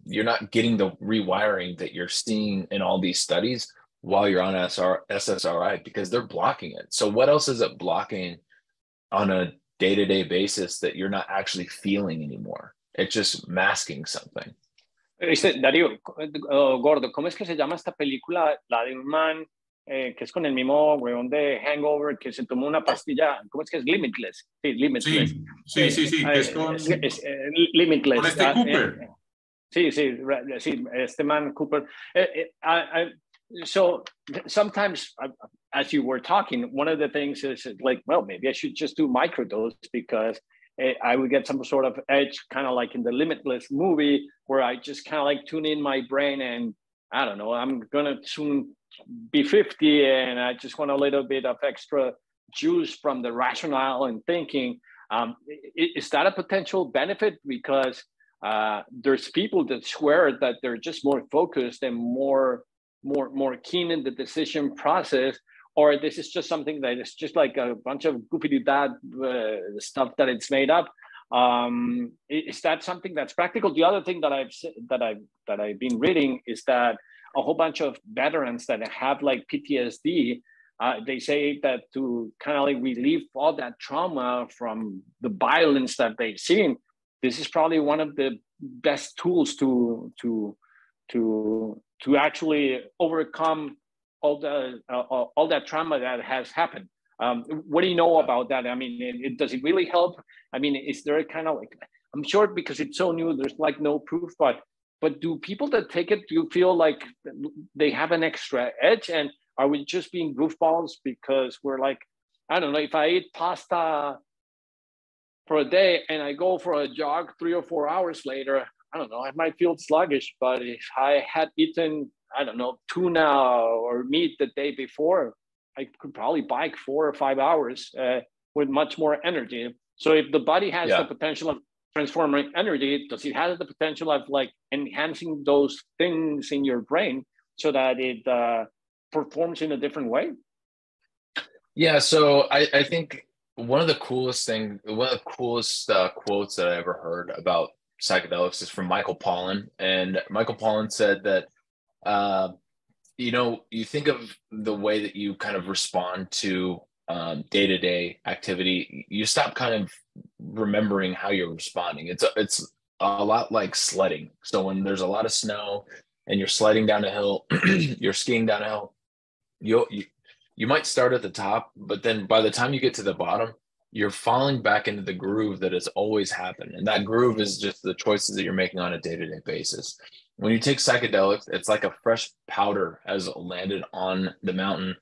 [SPEAKER 3] You're not getting the rewiring that you're seeing in all these studies while you're on SSRI because they're blocking it. So what else is it blocking on a day-to-day basis that you're not actually feeling anymore? It's just masking something.
[SPEAKER 1] Darío, Gordo, ¿cómo es que se llama esta película? La de un man que es con el mismo huevón de Hangover que se tomó una pastilla. ¿Cómo es que es? Limitless. Sí, Limitless.
[SPEAKER 2] Sí. Es con
[SPEAKER 1] Limitless.
[SPEAKER 2] Con este Cooper.
[SPEAKER 1] Sí, este man Cooper. So sometimes, as you were talking, one of the things is like, well, maybe I should just do microdose because I would get some sort of edge, kind of like in the Limitless movie, where I just kind of like tune in my brain and I don't know, I'm going to soon be 50 and I just want a little bit of extra juice from the rationale and thinking. Is that a potential benefit? Because there's people that swear that they're just more focused and more keen in the decision process, or this is just something that is just like a bunch of goofy dad stuff that it's made up. Is that something that's practical? The other thing that I've been reading is that a whole bunch of veterans that have like PTSD, they say that to kind of like relieve all that trauma from the violence that they've seen, this is probably one of the best tools to actually overcome all that trauma that has happened. What do you know about that? I mean, does it really help? I mean, is there a kind of like, I'm sure because it's so new, there's like no proof, but do people that take it, do you feel like they have an extra edge? And are we just being goofballs because we're like, I don't know, if I eat pasta for a day and I go for a jog 3 or 4 hours later, I don't know, I might feel sluggish. But if I had eaten, I don't know, tuna or meat the day before, I could probably bike 4 or 5 hours with much more energy. So if the body has the potential of transforming energy, does it have the potential of like enhancing those things in your brain so that it performs in a different way?
[SPEAKER 3] Yeah, so I think one of the coolest quotes that I ever heard about psychedelics is from Michael Pollan. And Michael Pollan said that, you think of the way that you kind of respond to day-to-day activity, you stop kind of remembering how you're responding. It's a lot like sledding. So when there's a lot of snow and you're sledding down a hill, you're skiing down a hill, you might start at the top, but then by the time you get to the bottom, you're falling back into the groove that has always happened. And that groove is just the choices that you're making on a day-to-day basis. When you take psychedelics, it's like a fresh powder has landed on the mountain,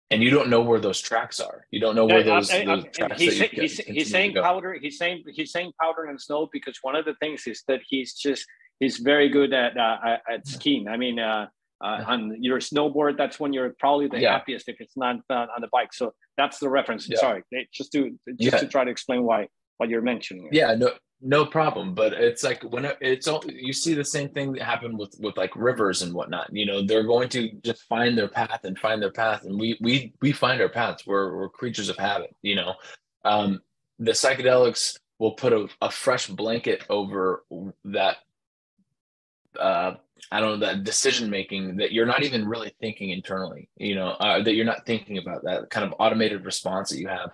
[SPEAKER 3] and you don't know where those tracks are. You don't know where those tracks
[SPEAKER 1] he's saying powder. He's saying powder and snow because one of the things is that he's very good at skiing. I mean, on your snowboard, that's when you're probably the happiest if it's not on the bike. So that's the reference. Sorry, just to try to explain what you're mentioning.
[SPEAKER 3] Yeah, no problem. But it's like you see the same thing that happened with like rivers and whatnot. You know, they're going to just find their path, and we find our paths. We're creatures of habit. You know, the psychedelics will put a fresh blanket over that. I don't know, that decision making that you're not even really thinking internally. You know, that you're not thinking about, that kind of automated response that you have.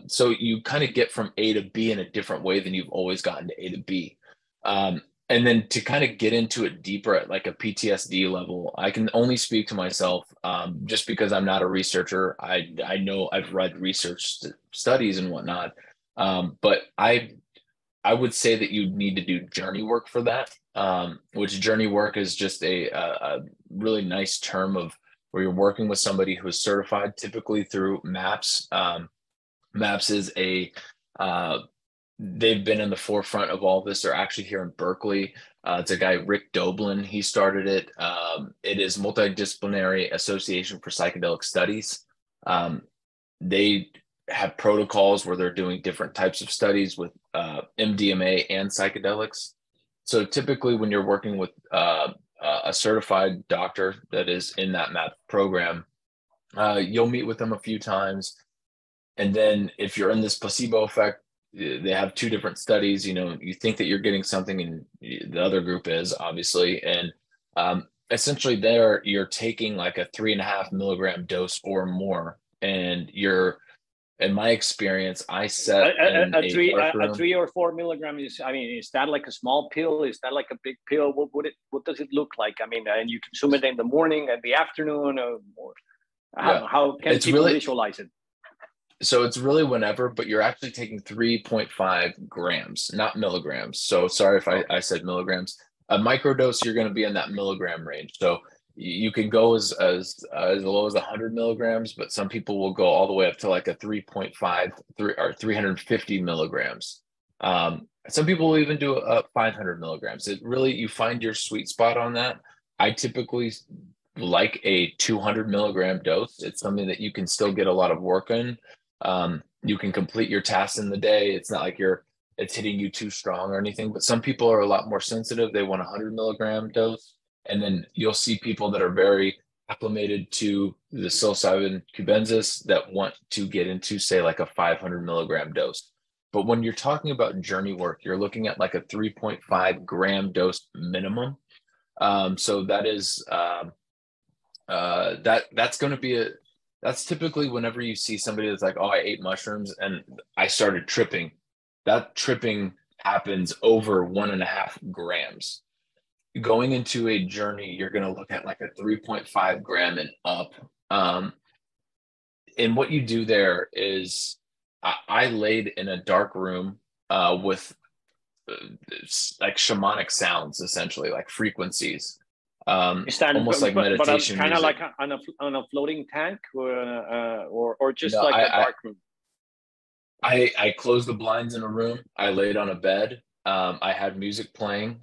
[SPEAKER 3] So you kind of get from A to B in a different way than you've always gotten to A to B. And then to kind of get into it deeper at like a PTSD level, I can only speak to myself just because I'm not a researcher. I know I've read research studies and whatnot, but I would say that you need to do journey work for that, which journey work is just a really nice term of where you're working with somebody who is certified, typically through MAPS. MAPS is they've been in the forefront of all of this. They're actually here in Berkeley. It's a guy, Rick Doblin. He started it. It is Multidisciplinary Association for Psychedelic Studies. They have protocols where they're doing different types of studies with MDMA and psychedelics. So typically when you're working with a certified doctor that is in that MAP program, you'll meet with them a few times. And then if you're in this placebo effect, they have two different studies. You know, you think that you're getting something and the other group is, obviously. And essentially there you're taking like a 3.5 milligram dose or more. And in my experience, I set
[SPEAKER 1] a 3 or 4 milligram is, I mean, is that like a small pill? Is that like a big pill? What does it look like? I mean, and you consume it in the morning and the afternoon, or how can people visualize it?
[SPEAKER 3] So it's really whenever, but you're actually taking 3.5 grams, not milligrams. So sorry if I said milligrams. A microdose, you're going to be in that milligram range. So you can go as low as 100 milligrams, but some people will go all the way up to like a 3.5 or 350 milligrams. Some people will even do 500 milligrams. It really, you find your sweet spot on that. I typically like a 200 milligram dose. It's something that you can still get a lot of work in. You can complete your tasks in the day. It's not like it's hitting you too strong or anything, but some people are a lot more sensitive. They want a 100 milligram dose. And then you'll see people that are very acclimated to the psilocybin cubensis that want to get into, say, like a 500 milligram dose. But when you're talking about journey work, you're looking at like a 3.5 gram dose minimum. So that is that's typically whenever you see somebody that's like, oh, I ate mushrooms and I started tripping. That tripping happens over 1.5 grams. Going into a journey, you're going to look at like a 3.5 gram and up. And what you do there is I laid in a dark room with like shamanic sounds, essentially like frequencies. Almost like meditation,
[SPEAKER 1] kind of like on a floating tank, or just like a dark room.
[SPEAKER 3] I closed the blinds in a room. I laid on a bed. I had music playing.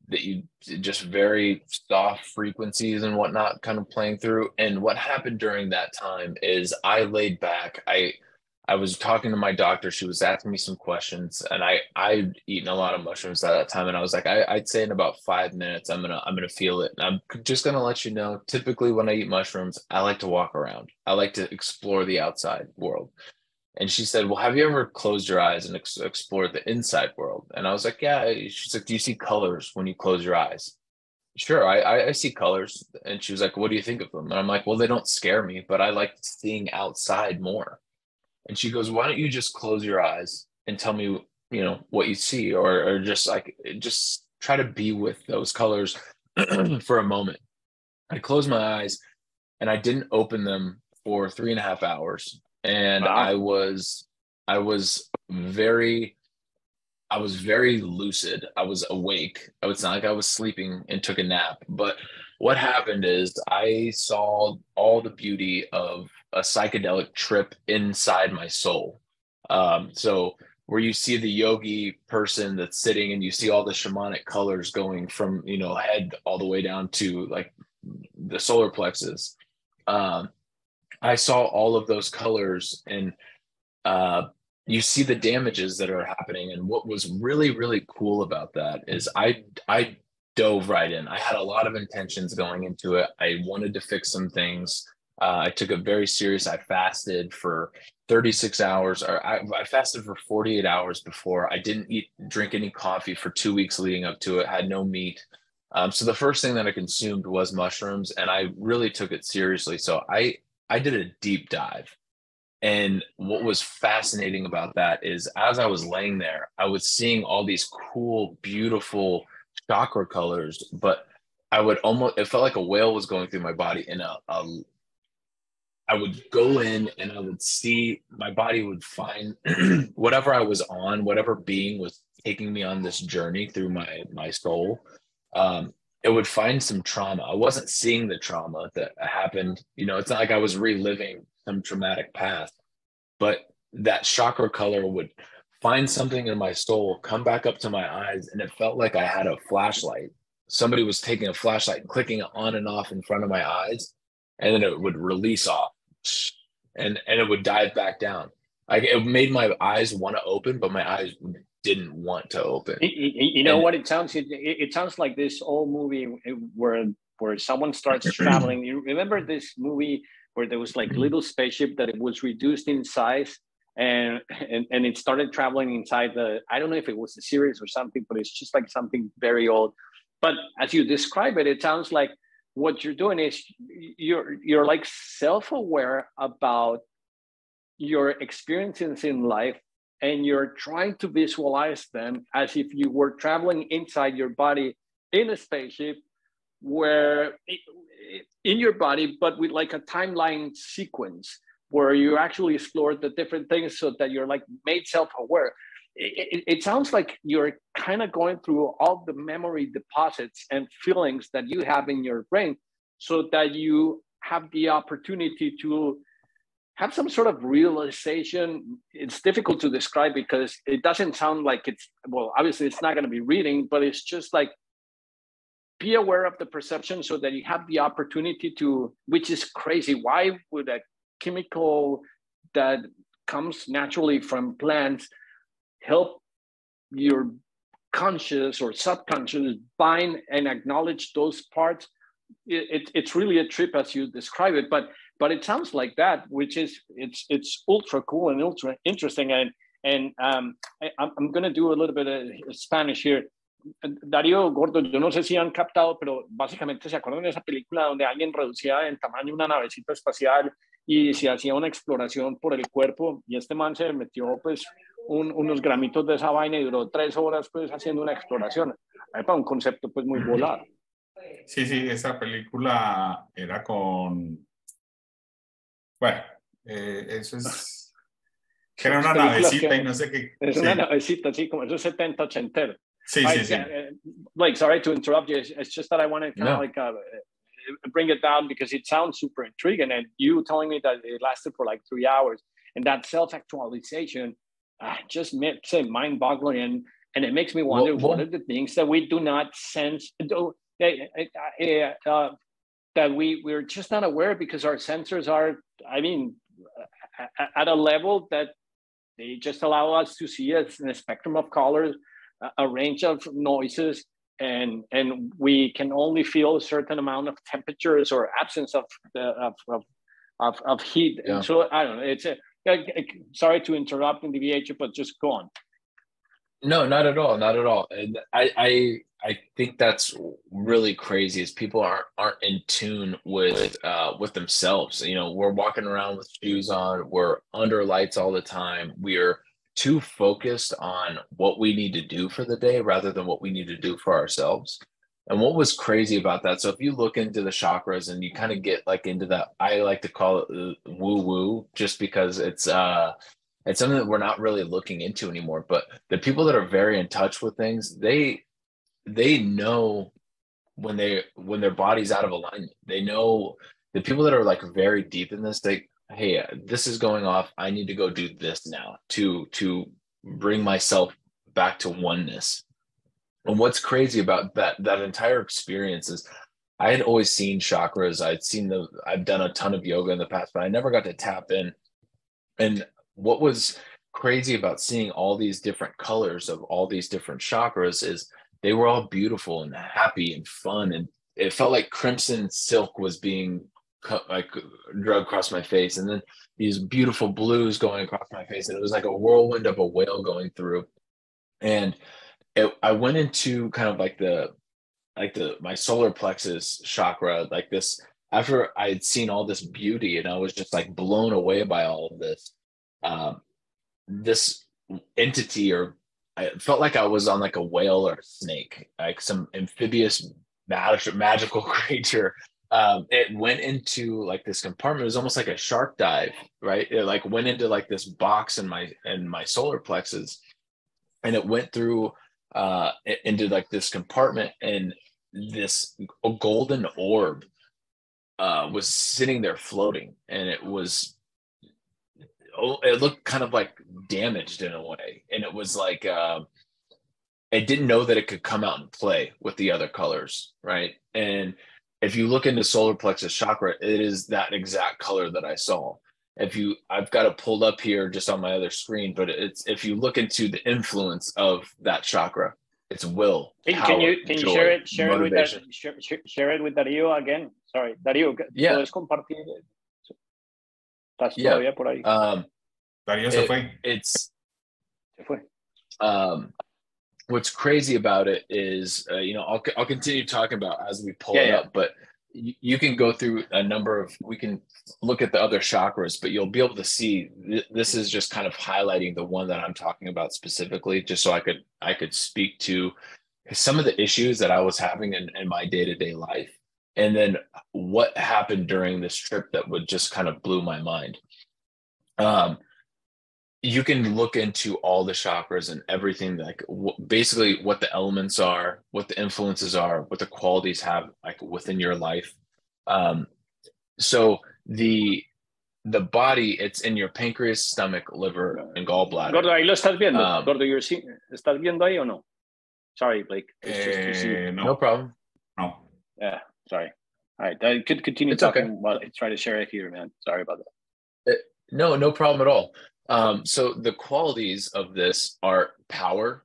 [SPEAKER 3] That you just very soft frequencies and whatnot kind of playing through. And what happened during that time is I laid back. I was talking to my doctor. She was asking me some questions, and I'd eaten a lot of mushrooms at that time. And I was like, I'd say in about 5 minutes, I'm gonna feel it. And I'm just gonna let you know, typically when I eat mushrooms, I like to walk around. I like to explore the outside world. And she said, well, have you ever closed your eyes and explored the inside world? And I was like, yeah. She's like, do you see colors when you close your eyes? Sure, I see colors. And she was like, what do you think of them? And I'm like, well, they don't scare me, but I like seeing outside more. And she goes, why don't you just close your eyes and tell me, you know, what you see, or just try to be with those colors for a moment. I closed my eyes and I didn't open them for 3.5 hours. And
[SPEAKER 1] Wow.
[SPEAKER 3] I was very lucid. I was awake. It's not like I was sleeping and took a nap. But what happened is I saw all the beauty of a psychedelic trip inside my soul. So where you see the yogi person that's sitting and you see all the shamanic colors going from, head all the way down to like the solar plexus. I saw all of those colors, and you see the damages that are happening. And what was really, really cool about that is I dove right in. I had a lot of intentions going into it. I wanted to fix some things. I took it very serious. I fasted for 36 hours, or I fasted for 48 hours before. I didn't drink any coffee for 2 weeks leading up to it, had no meat. So the first thing that I consumed was mushrooms, and I really took it seriously. So I did a deep dive. And what was fascinating about that is as I was laying there, I was seeing all these cool, beautiful chakra colors, but it felt like a whale was going through my body, and I would go in and I would see my body would find whatever I was on, whatever being was taking me on this journey through my soul. It would find some trauma. I wasn't seeing the trauma that happened. It's not like I was reliving some traumatic past, but that chakra color would find something in my soul, come back up to my eyes, and it felt like I had a flashlight. Somebody was taking a flashlight and clicking it on and off in front of my eyes, and then it would release off, and it would dive back down. It made my eyes want to open, but my eyes didn't want to open.
[SPEAKER 1] What it sounds? It sounds like this old movie where someone starts traveling. You remember this movie where there was like little spaceship that it was reduced in size, and it started traveling inside I don't know if it was a series or something, but it's just like something very old. But as you describe it, it sounds like what you're doing is you're like self-aware about your experiences in life, and you're trying to visualize them as if you were traveling inside your body in a spaceship, where in your body, but with like a timeline sequence where you actually explore the different things so that you're like made self-aware. It sounds like you're kind of going through all the memory deposits and feelings that you have in your brain, so that you have the opportunity to have some sort of realization. It's difficult to describe because it doesn't sound like obviously it's not going to be reading, but it's just like be aware of the perception so that you have the opportunity to, which is crazy. Why would a chemical that comes naturally from plants help your conscious or subconscious bind and acknowledge those parts? It's really a trip as you describe it, but it sounds like that, which is it's ultra cool and ultra interesting. And I'm going to do a little bit of Spanish here. Darío, Gordo, yo no sé si han captado, pero básicamente se acuerdan de esa película donde alguien reducía en tamaño una navecita espacial y se hacía una exploración por el cuerpo, y este man se metió pues unos gramitos de esa vaina y duró 3 horas pues haciendo una exploración. Para un concepto pues muy volado.
[SPEAKER 4] Sí, esa película era con... Bueno, eso es... Que era una navecita y no sé qué...
[SPEAKER 1] Es una navecita, sí, como esos 70, 80.
[SPEAKER 4] Sí.
[SPEAKER 1] Blake, sorry to interrupt you. It's just that I want to kind of bring it down because it sounds super intriguing. And you telling me that it lasted for like 3 hours, and that self-actualization just makes it mind-boggling. And it makes me wonder what are the things that we do not sense, that we're just not aware because our sensors are, at a level that they just allow us to see a spectrum of colors, a range of noises, and we can only feel a certain amount of temperatures or absence of heat. Yeah. And so I don't know. Sorry to interrupt and deviate you, but just go on.
[SPEAKER 3] No, not at all. And I think that's really crazy is people aren't in tune with themselves. We're walking around with shoes on, we're under lights all the time. We're too focused on what we need to do for the day rather than what we need to do for ourselves. And what was crazy about that, so if you look into the chakras and you kind of get like into that, I like to call it woo woo, just because it's something that we're not really looking into anymore. But the people that are very in touch with things, they know when their body's out of alignment. They know, the people that are like very deep in this, hey, this is going off, I need to go do this now to bring myself back to oneness. And what's crazy about that entire experience is I had always seen chakras. I've done a ton of yoga in the past, but I never got to tap in. And what was crazy about seeing all these different colors of all these different chakras is they were all beautiful and happy and fun. And it felt like crimson silk was being like drug across my face. And then these beautiful blues going across my face. And it was like a whirlwind of a whale going through. And I went into kind of like my solar plexus chakra, like this, after I had seen all this beauty and I was just like blown away by all of this, this entity, or I felt like I was on like a whale or a snake, like some amphibious magical creature. It went into like this compartment. It was almost like a shark dive, right? It like went into like this box in my solar plexus, and it went through into like this compartment, and this golden orb was sitting there floating, and it looked kind of like damaged in a way, and it was like it didn't know that it could come out and play with the other colors, right? And if you look into solar plexus chakra, it is that exact color that I saw. I've got it pulled up here just on my other screen, but if you look into the influence of that chakra, it's will.
[SPEAKER 1] Can you share it with Darío again? Sorry, Darío, ¿puedes compartir? ¿Estás todavía por ahí?
[SPEAKER 4] Darío se fue.
[SPEAKER 1] Se fue.
[SPEAKER 3] What's crazy about it is, I'll continue talking about as we pull it up, but you can go through we can look at the other chakras, but you'll be able to see this is just kind of highlighting the one that I'm talking about specifically, just so I could speak to some of the issues that I was having in my day-to-day life. And then what happened during this trip that would just kind of blew my mind. You can look into all the chakras and everything, like basically what the elements are, what the influences are, what the qualities have like within your life. So the body, it's in your pancreas, stomach, liver, and gallbladder.
[SPEAKER 1] Gordo, ahí lo estás viendo. Gordo, ¿estás viendo ahí o no? Sorry, Blake.
[SPEAKER 3] No problem.
[SPEAKER 4] No.
[SPEAKER 1] Yeah, sorry. All right, I could continue talking while I try to share it here, man. Sorry about that.
[SPEAKER 3] No problem at all. So the qualities of this are power,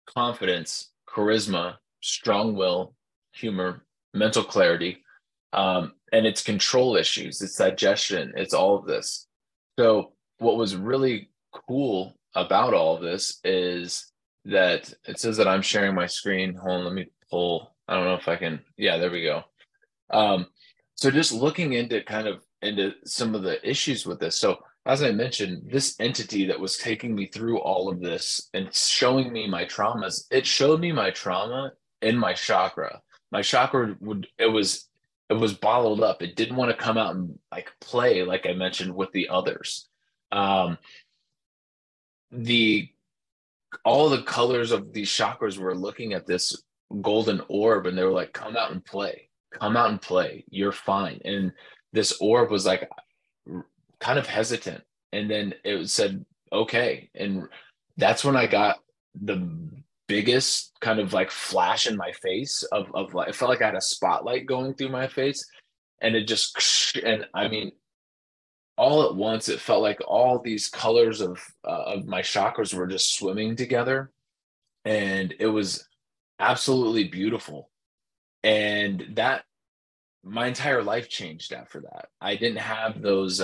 [SPEAKER 3] confidence, charisma, strong will, humor, mental clarity, and it's control issues, it's digestion, it's all of this. So what was really cool about all of this is that it says that I'm sharing my screen. Hold on, let me pull. I don't know if I can. Yeah, there we go. So just looking into some of the issues with this. So as I mentioned, this entity that was taking me through all of this and showing me my traumas, it showed me my trauma in my chakra. My chakra it was bottled up. It didn't want to come out and like play, like I mentioned, with the others. All the colors of these chakras were looking at this golden orb, and they were like, come out and play. Come out and play. You're fine. And this orb was like kind of hesitant, and then it said okay, and that's when I got the biggest kind of like flash in my face of like, it felt like I had a spotlight going through my face, and it just, and I mean, all at once it felt like all these colors of my chakras were just swimming together, and it was absolutely beautiful. And that, my entire life changed after that. I didn't have those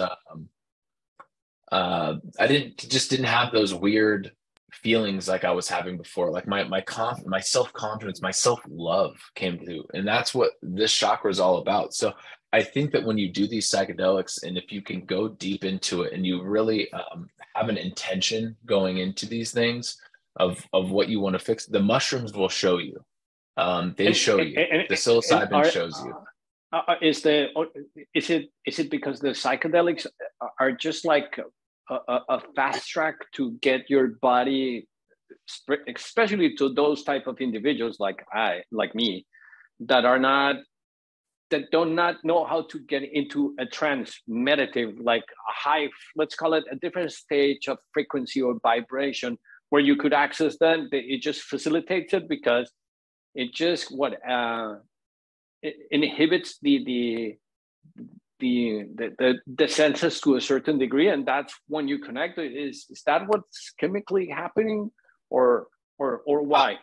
[SPEAKER 3] I didn't have those weird feelings like I was having before. Like my self-confidence, my self-love came through, and that's what this chakra is all about. So I think that when you do these psychedelics, and if you can go deep into it and you really have an intention going into these things of what you want to fix, the mushrooms will show you. They show you. The psilocybin shows you.
[SPEAKER 1] Is it because the psychedelics are just like a fast track to get your body, especially to those type of individuals like me, that do not know how to get into a trance, meditative, like a high, let's call it a different stage of frequency or vibration, where you could access that. It just facilitates it because it just it inhibits the senses to a certain degree, and that's when you connect. Is that what's chemically happening, or why?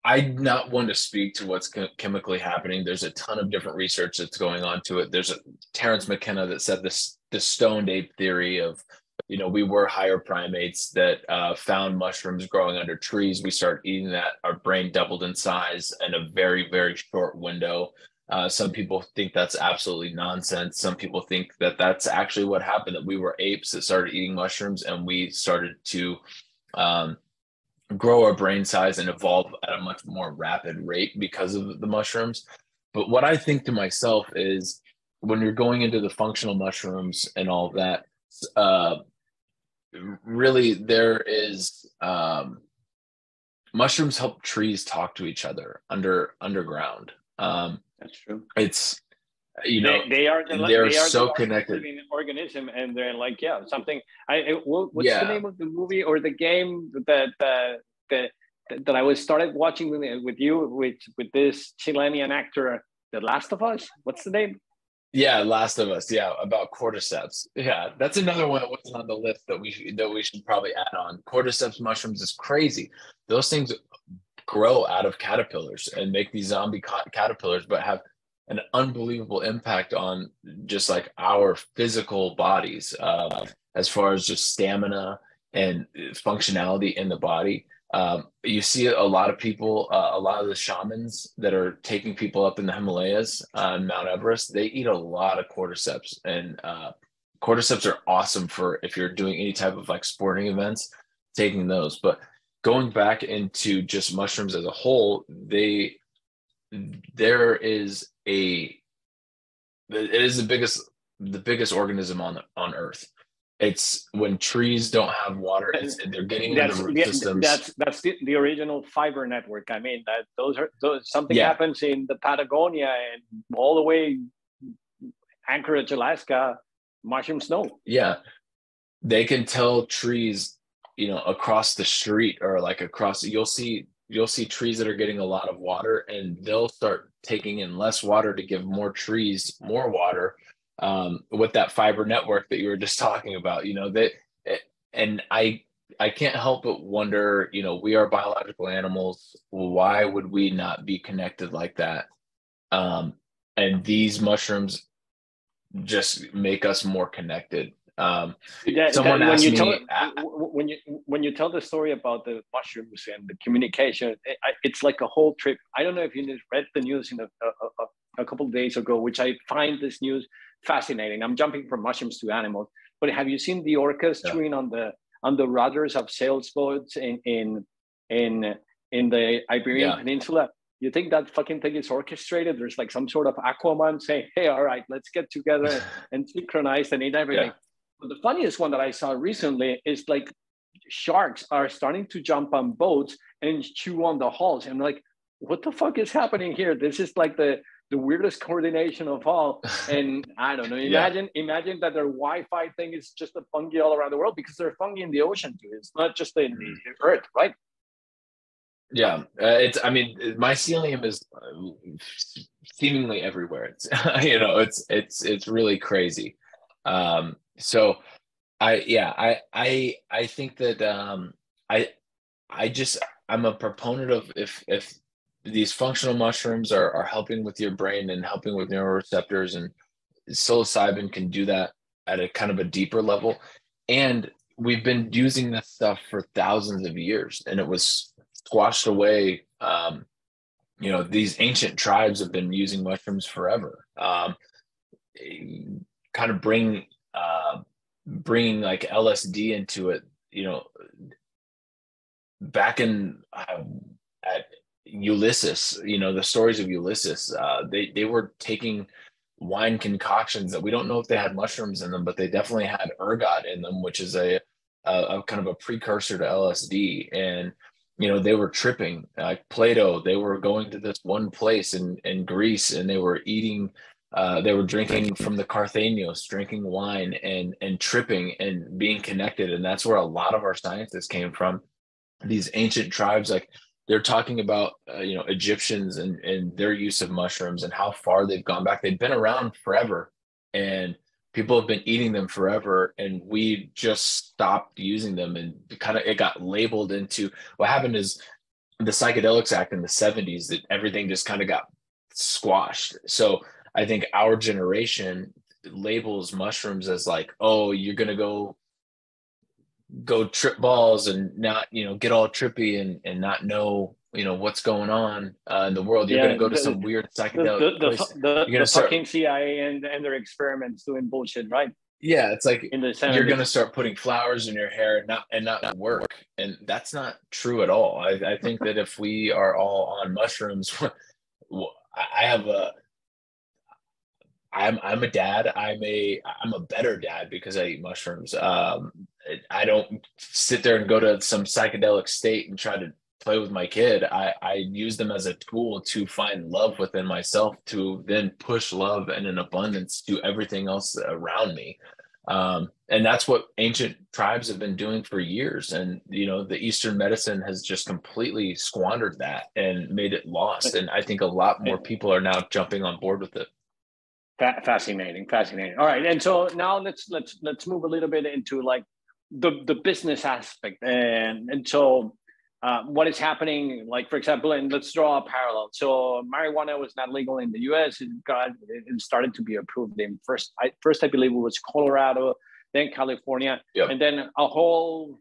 [SPEAKER 3] I'm not one to speak to what's chemically happening. There's a ton of different research that's going on to it. There's Terrence McKenna that said the stoned ape theory of, we were higher primates that found mushrooms growing under trees. We started eating that. Our brain doubled in size in a very, very short window. Some people think that's absolutely nonsense. Some people think that that's actually what happened, that we were apes that started eating mushrooms and we started to grow our brain size and evolve at a much more rapid rate because of the mushrooms. But what I think to myself is, when you're going into the functional mushrooms and all of that, really there is mushrooms help trees talk to each other underground.
[SPEAKER 1] That's true.
[SPEAKER 3] It's
[SPEAKER 1] they're
[SPEAKER 3] so connected.
[SPEAKER 1] Living organism, and they're like, yeah, something. What's the name of the movie or the game that I was started watching with you with this Chilean actor, The Last of Us? What's the name?
[SPEAKER 3] Yeah, Last of Us. Yeah, about cordyceps. Yeah, that's another one that wasn't on the list that we should probably add on. Cordyceps mushrooms is crazy. Those things grow out of caterpillars and make these zombie caterpillars, but have an unbelievable impact on just like our physical bodies, as far as just stamina and functionality in the body. You see a lot of people, a lot of the shamans that are taking people up in the Himalayas on Mount Everest, they eat a lot of cordyceps, and cordyceps are awesome for if you're doing any type of like sporting events, taking those. But going back into just mushrooms as a whole, it is the biggest organism on Earth. It's when trees don't have water, they're getting into the root systems.
[SPEAKER 1] That's the original fiber network. I mean, that something happens in the Patagonia and all the way Anchorage, Alaska, mushrooms know.
[SPEAKER 3] Yeah, they can tell trees, across the street or like across. You'll see trees that are getting a lot of water, and they'll start taking in less water to give more trees more water. With that fiber network that you were just talking about, and I can't help but wonder, we are biological animals. Why would we not be connected like that? And these mushrooms just make us more connected. Someone asked me
[SPEAKER 1] when you tell the story about the mushrooms and the communication, it's like a whole trip. I don't know if you read the news in a couple of days ago, which I find this news fascinating. I'm jumping from mushrooms to animals, but have you seen the orcas chewing on the rudders of sailboats in the Iberian Peninsula? You think that fucking thing is orchestrated? There's like some sort of Aquaman saying, "Hey, all right, let's get together and synchronize and eat everything." Yeah. But the funniest one that I saw recently is like sharks are starting to jump on boats and chew on the hulls. And I'm like, what the fuck is happening here? This is like the weirdest coordination of all. And I don't know, imagine that their Wi-Fi thing is just a fungi all around the world, because they're fungi in the ocean too. It's not just in the earth, right?
[SPEAKER 3] Yeah, mycelium is seemingly everywhere. It's it's really crazy. So I think that I'm a proponent of if these functional mushrooms are helping with your brain and helping with neuroreceptors, and psilocybin can do that at a kind of a deeper level. And we've been using this stuff for thousands of years, and it was squashed away. These ancient tribes have been using mushrooms forever. Kind of bringing like LSD into it, back in Ulysses, the stories of Ulysses. They were taking wine concoctions that we don't know if they had mushrooms in them, but they definitely had ergot in them, which is a kind of a precursor to LSD. And they were tripping. Like Plato, they were going to this one place in Greece, and they were eating. They were drinking from the Carthaginians, drinking wine and tripping and being connected. And that's where a lot of our scientists came from. These ancient tribes, like they're talking about, Egyptians and their use of mushrooms and how far they've gone back. They've been around forever, and people have been eating them forever. And we just stopped using them, and it got labeled into what happened is the Psychedelics Act in the 70s, that everything just kind of got squashed. So I think our generation labels mushrooms as like, oh, you're going to go trip balls and not, get all trippy and not know, what's going on in the world. You're going to go to some weird psychedelic place.
[SPEAKER 1] The fucking CIA and their experiments doing bullshit, right?
[SPEAKER 3] Yeah, it's like
[SPEAKER 1] in the
[SPEAKER 3] you're going to start putting flowers in your hair and not work. And that's not true at all. I think that if we are all on mushrooms, I'm a dad. I'm a better dad because I eat mushrooms. I don't sit there and go to some psychedelic state and try to play with my kid. I use them as a tool to find love within myself, to then push love and an abundance to everything else around me. And that's what ancient tribes have been doing for years. And, the Eastern medicine has just completely squandered that and made it lost. And I think a lot more people are now jumping on board with it.
[SPEAKER 1] Fascinating. All right. And so now let's move a little bit into like the business aspect. And so what is happening, like, for example, and let's draw a parallel. So marijuana was not legal in the US. It started to be approved in first, I believe it was Colorado, then California,
[SPEAKER 3] yep.
[SPEAKER 1] And then a whole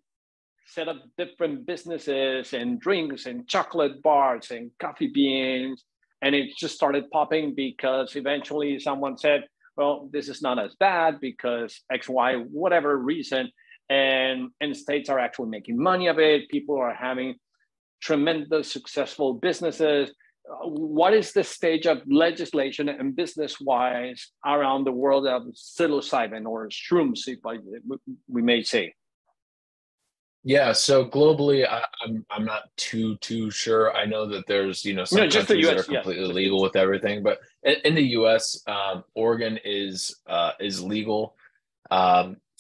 [SPEAKER 1] set of different businesses and drinks and chocolate bars and coffee beans. And it just started popping because eventually someone said, well, this is not as bad because X, Y, whatever reason. And states are actually making money of it. People are having tremendous successful businesses. What is the stage of legislation and business-wise around the world of psilocybin or shrooms, if we may say?
[SPEAKER 3] Yeah, so globally, I'm not too sure. I know that there's some countries that are completely legal with everything, but in the U.S., Oregon is legal.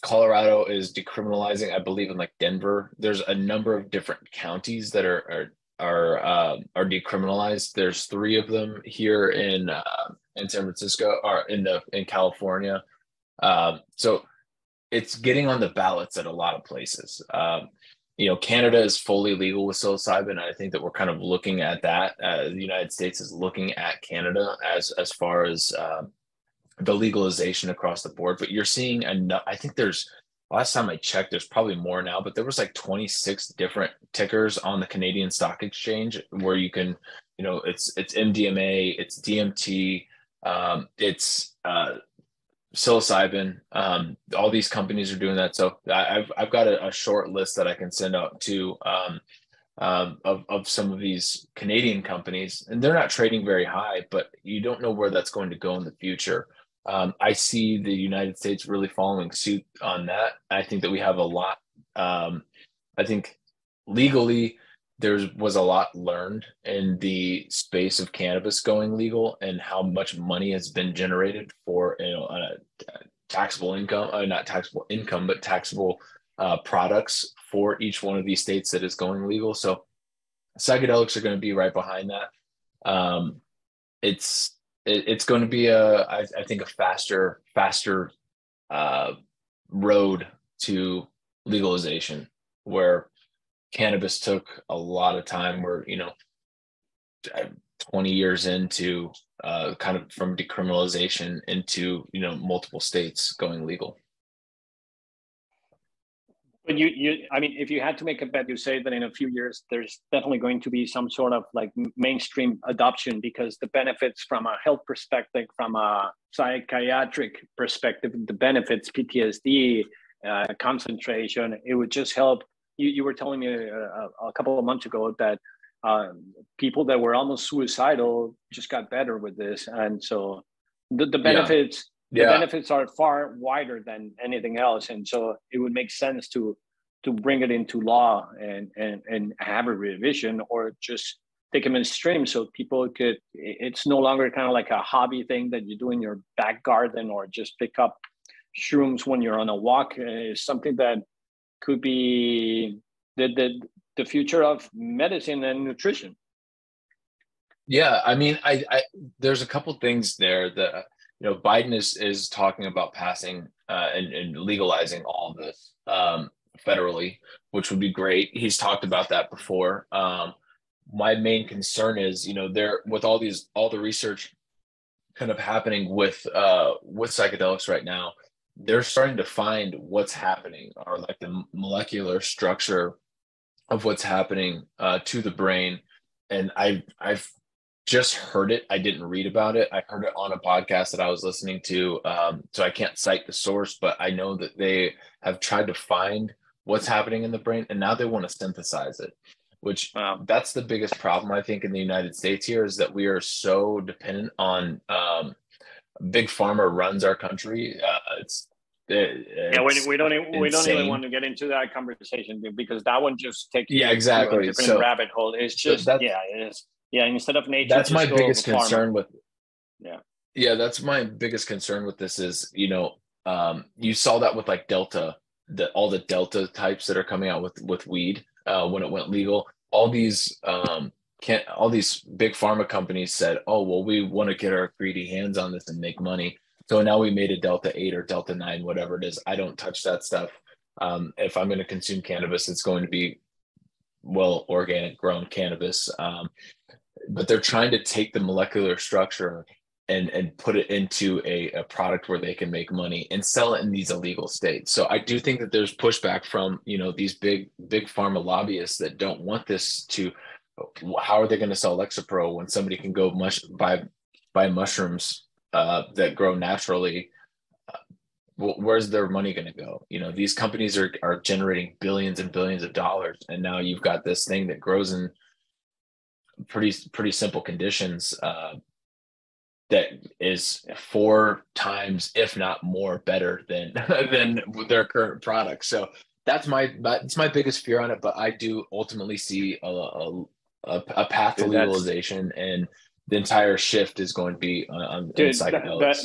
[SPEAKER 3] Colorado is decriminalizing, I believe, in like Denver. There's a number of different counties that are decriminalized. There's 3 of them here in San Francisco, or in California. So it's getting on the ballots at a lot of places. Canada is fully legal with psilocybin. I think that we're kind of looking at that. The United States is looking at Canada as far as the legalization across the board. But you're seeing enough. I think last time I checked, there's probably more now, but there was like 26 different tickers on the Canadian Stock Exchange where you can, it's MDMA, it's DMT, it's psilocybin. All these companies are doing that. So I've got a short list that I can send out to of some of these Canadian companies, and they're not trading very high, but you don't know where that's going to go in the future. I see the United States really following suit on that. I think that we have a lot. I think legally there was a lot learned in the space of cannabis going legal and how much money has been generated for taxable income, not taxable income, but taxable products for each one of these states that is going legal. So psychedelics are going to be right behind that. It's going to be I think a faster road to legalization, where cannabis took a lot of time, where 20 years into kind of from decriminalization into multiple states going legal.
[SPEAKER 1] But I mean, if you had to make a bet, you say that in a few years, there's definitely going to be some sort of like mainstream adoption, because the benefits from a health perspective, from a psychiatric perspective, the benefits, PTSD, concentration, it would just help. You were telling me a couple of months ago that people that were almost suicidal just got better with this. And so the benefits, the benefits are far wider than anything else. And so it would make sense to bring it into law and have a revision, or just take them in stream so people could, it's no longer kind of like a hobby thing that you do in your back garden, or just pick up shrooms when you're on a walk. Is something that could be the future of medicine and nutrition.
[SPEAKER 3] Yeah, I mean, I there's a couple things there that, you know, Biden is talking about passing and legalizing all of this federally, which would be great. He's talked about that before. My main concern is, you know, there with all the research kind of happening with psychedelics right now, they're starting to find what's happening, or like the molecular structure of what's happening to the brain. And I've just heard it. I didn't read about it. I heard it on a podcast that I was listening to. So I can't cite the source, but I know that they have tried to find what's happening in the brain, and now they want to synthesize it, which that's the biggest problem, I think, in the United States here, is that we are so dependent on big pharma runs our country.
[SPEAKER 1] We don't even want to get into that conversation, because that one just takes you
[SPEAKER 3] exactly
[SPEAKER 1] to a different rabbit hole. It's just it is. Yeah, instead of nature,
[SPEAKER 3] that's my biggest concern with.
[SPEAKER 1] Yeah,
[SPEAKER 3] that's my biggest concern with this is, you know, you saw that with like Delta, all the Delta types that are coming out with weed when it went legal. All these big pharma companies said, oh, well, we want to get our greedy hands on this and make money. So now we made a Delta 8 or Delta 9, whatever it is. I don't touch that stuff. If I'm going to consume cannabis, it's going to be organic grown cannabis. But they're trying to take the molecular structure and put it into a product where they can make money and sell it in these illegal states. So I do think that there's pushback from, you know, these big pharma lobbyists that don't want this to. How are they going to sell Lexapro when somebody can go buy mushrooms that grow naturally? Where's their money going to go? You know, these companies are generating billions and billions of dollars, and now you've got this thing that grows in pretty simple conditions that is 4 times, if not more, better than their current product. So that's my biggest fear on it. But I do ultimately see a path to legalization, and the entire shift is going to be on psychedelics.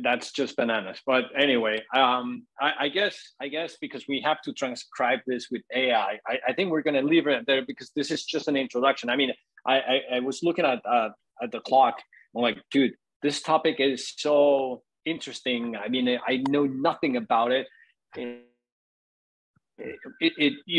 [SPEAKER 1] That's just bananas. But anyway, I guess because we have to transcribe this with AI, I think we're going to leave it there, because this is just an introduction. I mean, I was looking at the clock. I'm like, dude, this topic is so interesting. I mean, I know nothing about it. You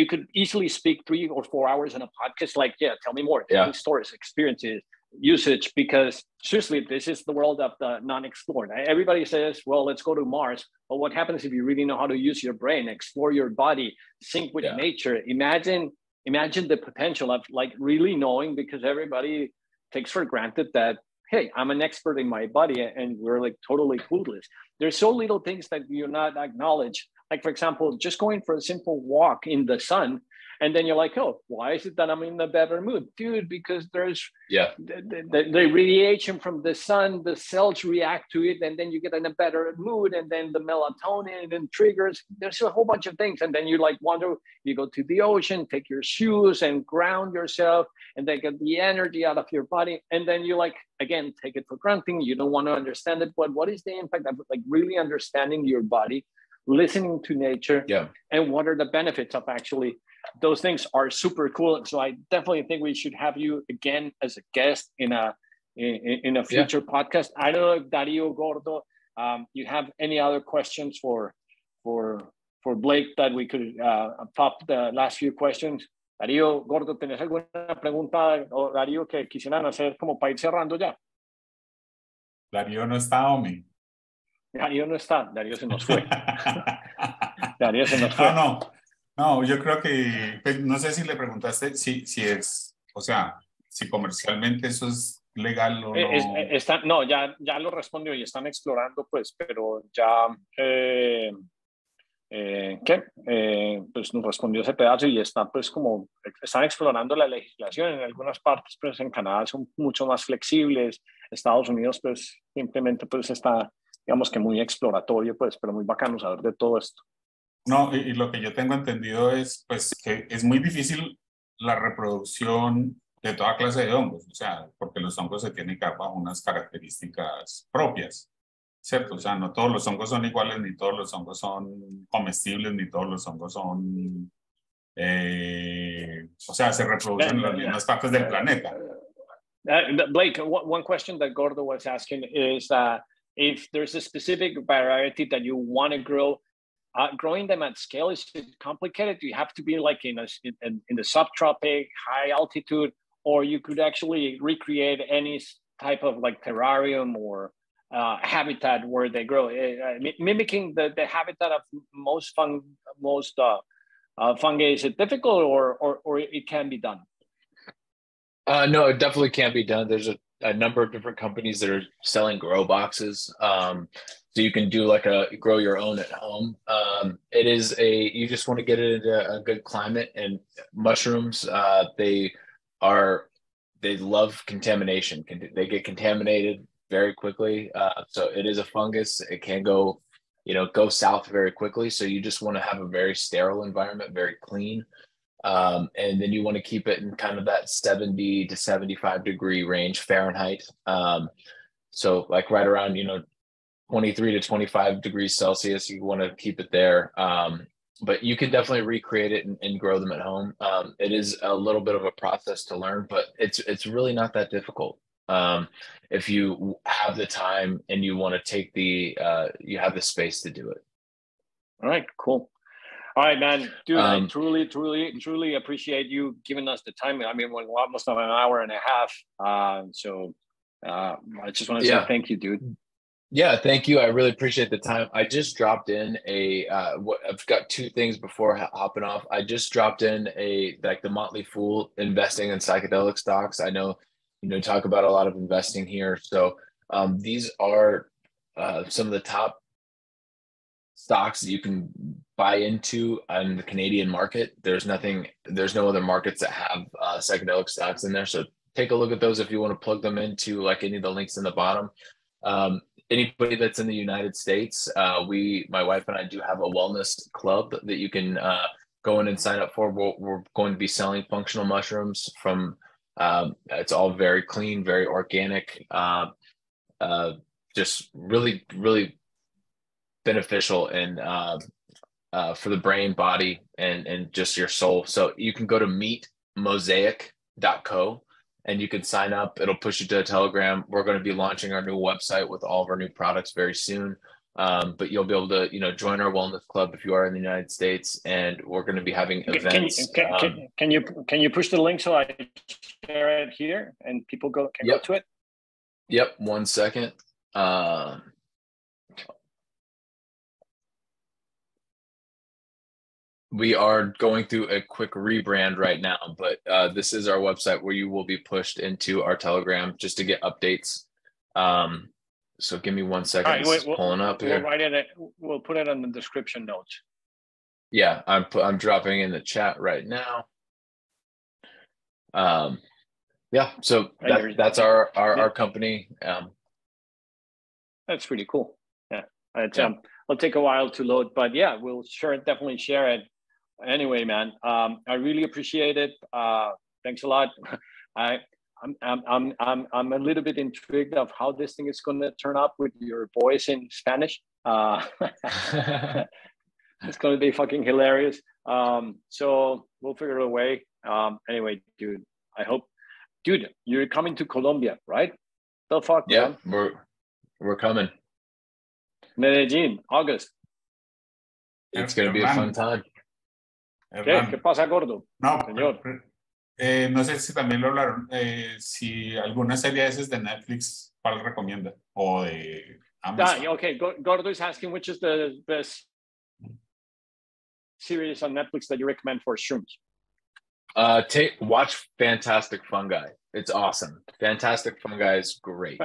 [SPEAKER 1] could easily speak 3 or 4 hours in a podcast. Like, tell me more. Tell me stories, experiences, usage, because seriously, this is the world of the non-explored. Everybody says, well, let's go to Mars. But what happens if you really know how to use your brain, explore your body, sync with nature? Imagine the potential of like really knowing, because everybody takes for granted that, hey, I'm an expert in my body, and we're like totally clueless. There's so little things that you're not acknowledge. Like, for example, just going for a simple walk in the sun, and then you're like, oh, why is it that I'm in a better mood? Dude, because there's the radiation from the sun, the cells react to it, and then you get in a better mood, and then the melatonin and triggers. There's a whole bunch of things. And then you like wonder, you go to the ocean, take your shoes and ground yourself, and then get the energy out of your body. And then you like, again, take it for granted. You don't want to understand it. But what is the impact of like really understanding your body, listening to nature, and what are the benefits of actually those things are super cool. So I definitely think we should have you again as a guest in a future podcast. I don't know if Darío Gordo, you have any other questions for Blake that we could top the last few questions. Darío Gordo, ¿tenés alguna pregunta, o Darío, que quisieran hacer como para ir cerrando ya?
[SPEAKER 4] Darío no está, homie.
[SPEAKER 1] Darío no está, Darío se nos fue. Darío se nos fue.
[SPEAKER 4] No, yo creo que, pues, no sé si le preguntaste si es, o sea, si comercialmente eso es legal o no.
[SPEAKER 1] No, ya lo respondió y están explorando, pues, pero ya pues nos respondió ese pedazo y está pues como, están explorando la legislación en algunas partes, pues en Canadá son mucho más flexibles, Estados Unidos pues simplemente pues está, digamos que muy exploratorio, pues, pero muy bacano saber de todo esto.
[SPEAKER 4] No, y lo que yo tengo entendido es pues que es muy difícil la reproducción de toda clase de hongos, o sea, porque los hongos se tienen que dar bajo unas características propias. ¿Cierto? O sea, no todos los hongos son iguales, ni todos los hongos son comestibles, ni todos los hongos son, o sea, se reproducen en las mismas partes del planeta.
[SPEAKER 1] Blake, one question that Gordo was asking is if there's a specific variety that you want to grow, growing them at scale, is it complicated? Do you have to be like in the subtropic, high altitude, or you could actually recreate any type of like terrarium or habitat where they grow, mimicking the habitat of most fungi? Is it difficult, or it can be done?
[SPEAKER 3] No, it definitely can be done. There's a number of different companies that are selling grow boxes, so you can do like grow your own at home. You just want to get it into a good climate, and mushrooms, they love contamination. They get contaminated very quickly. So it is a fungus. It can go south very quickly. So you just want to have a very sterile environment, very clean. And then you want to keep it in kind of that 70 to 75 degree range Fahrenheit. So like right around, 23 to 25 degrees Celsius, you want to keep it there. But you can definitely recreate it and grow them at home. It is a little bit of a process to learn, but it's really not that difficult. If you have the time and you want to take you have the space to do it.
[SPEAKER 1] All right, cool. All right, man, dude, I truly appreciate you giving us the time. I mean, we're almost an hour and a half. So I just want to say thank you, dude.
[SPEAKER 3] Yeah, thank you. I really appreciate the time. I just dropped in I've got two things before hopping off. I just dropped in the Motley Fool investing in psychedelic stocks. I know, talk about a lot of investing here. So these are some of the top stocks that you can buy into on the Canadian market. There's no other markets that have psychedelic stocks in there. So take a look at those if you want to plug them into like any of the links in the bottom. Anybody that's in the United States, my wife and I do have a wellness club that you can go in and sign up for. We're going to be selling functional mushrooms from, it's all very clean, very organic, just really, really beneficial and for the brain, body, and just your soul. So you can go to meetmosaic.co. and you can sign up. It'll push you to a Telegram. We're going to be launching our new website with all of our new products very soon. But you'll be able to, join our wellness club if you are in the United States, and we're going to be having events.
[SPEAKER 1] Can you push the link so I share it here and people can go to it?
[SPEAKER 3] Yep. 1 second. We are going through a quick rebrand right now, but this is our website where you will be pushed into our Telegram just to get updates. So give me 1 second.
[SPEAKER 1] Right,
[SPEAKER 3] this is pulling up here.
[SPEAKER 1] We'll put it in the description notes.
[SPEAKER 3] Yeah, I'm dropping in the chat right now. Yeah, so that's our company.
[SPEAKER 1] That's pretty cool. Yeah, it'll take a while to load, but yeah, we'll definitely share it. Anyway, man, I really appreciate it. Thanks a lot. I'm a little bit intrigued of how this thing is going to turn up with your voice in Spanish. It's going to be fucking hilarious. So we'll figure a way. Anyway, dude, you're coming to Colombia, right? The fuck?
[SPEAKER 3] Yeah, man? we're coming.
[SPEAKER 1] Medellín, August.
[SPEAKER 3] It's going to be a fun time.
[SPEAKER 1] ¿Qué pasa, Gordo?
[SPEAKER 4] No,
[SPEAKER 1] señor.
[SPEAKER 4] No sé si también lo hablaron, si alguna serie de esas de Netflix, ¿cuál recomienda? O de Amazon.
[SPEAKER 1] Okay, Gordo is asking which is the best series on Netflix that you recommend for shrooms.
[SPEAKER 3] Watch Fantastic Fungi. It's awesome. Fantastic Fungi is great.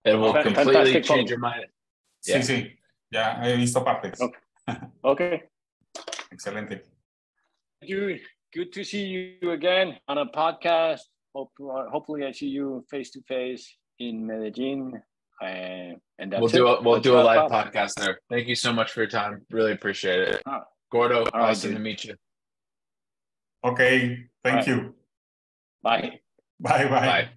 [SPEAKER 3] It will completely change your mind.
[SPEAKER 4] Yeah. Sí, ya he visto partes.
[SPEAKER 1] Okay.
[SPEAKER 4] Excelente.
[SPEAKER 1] Good to see you again on a podcast. Hopefully I see you face to face in Medellin. And that's
[SPEAKER 3] we'll do a live podcast there. Thank you so much for your time. Really appreciate it. Gordo, awesome to meet you.
[SPEAKER 4] Okay, thank you.
[SPEAKER 1] Bye.
[SPEAKER 4] Bye.
[SPEAKER 3] Bye.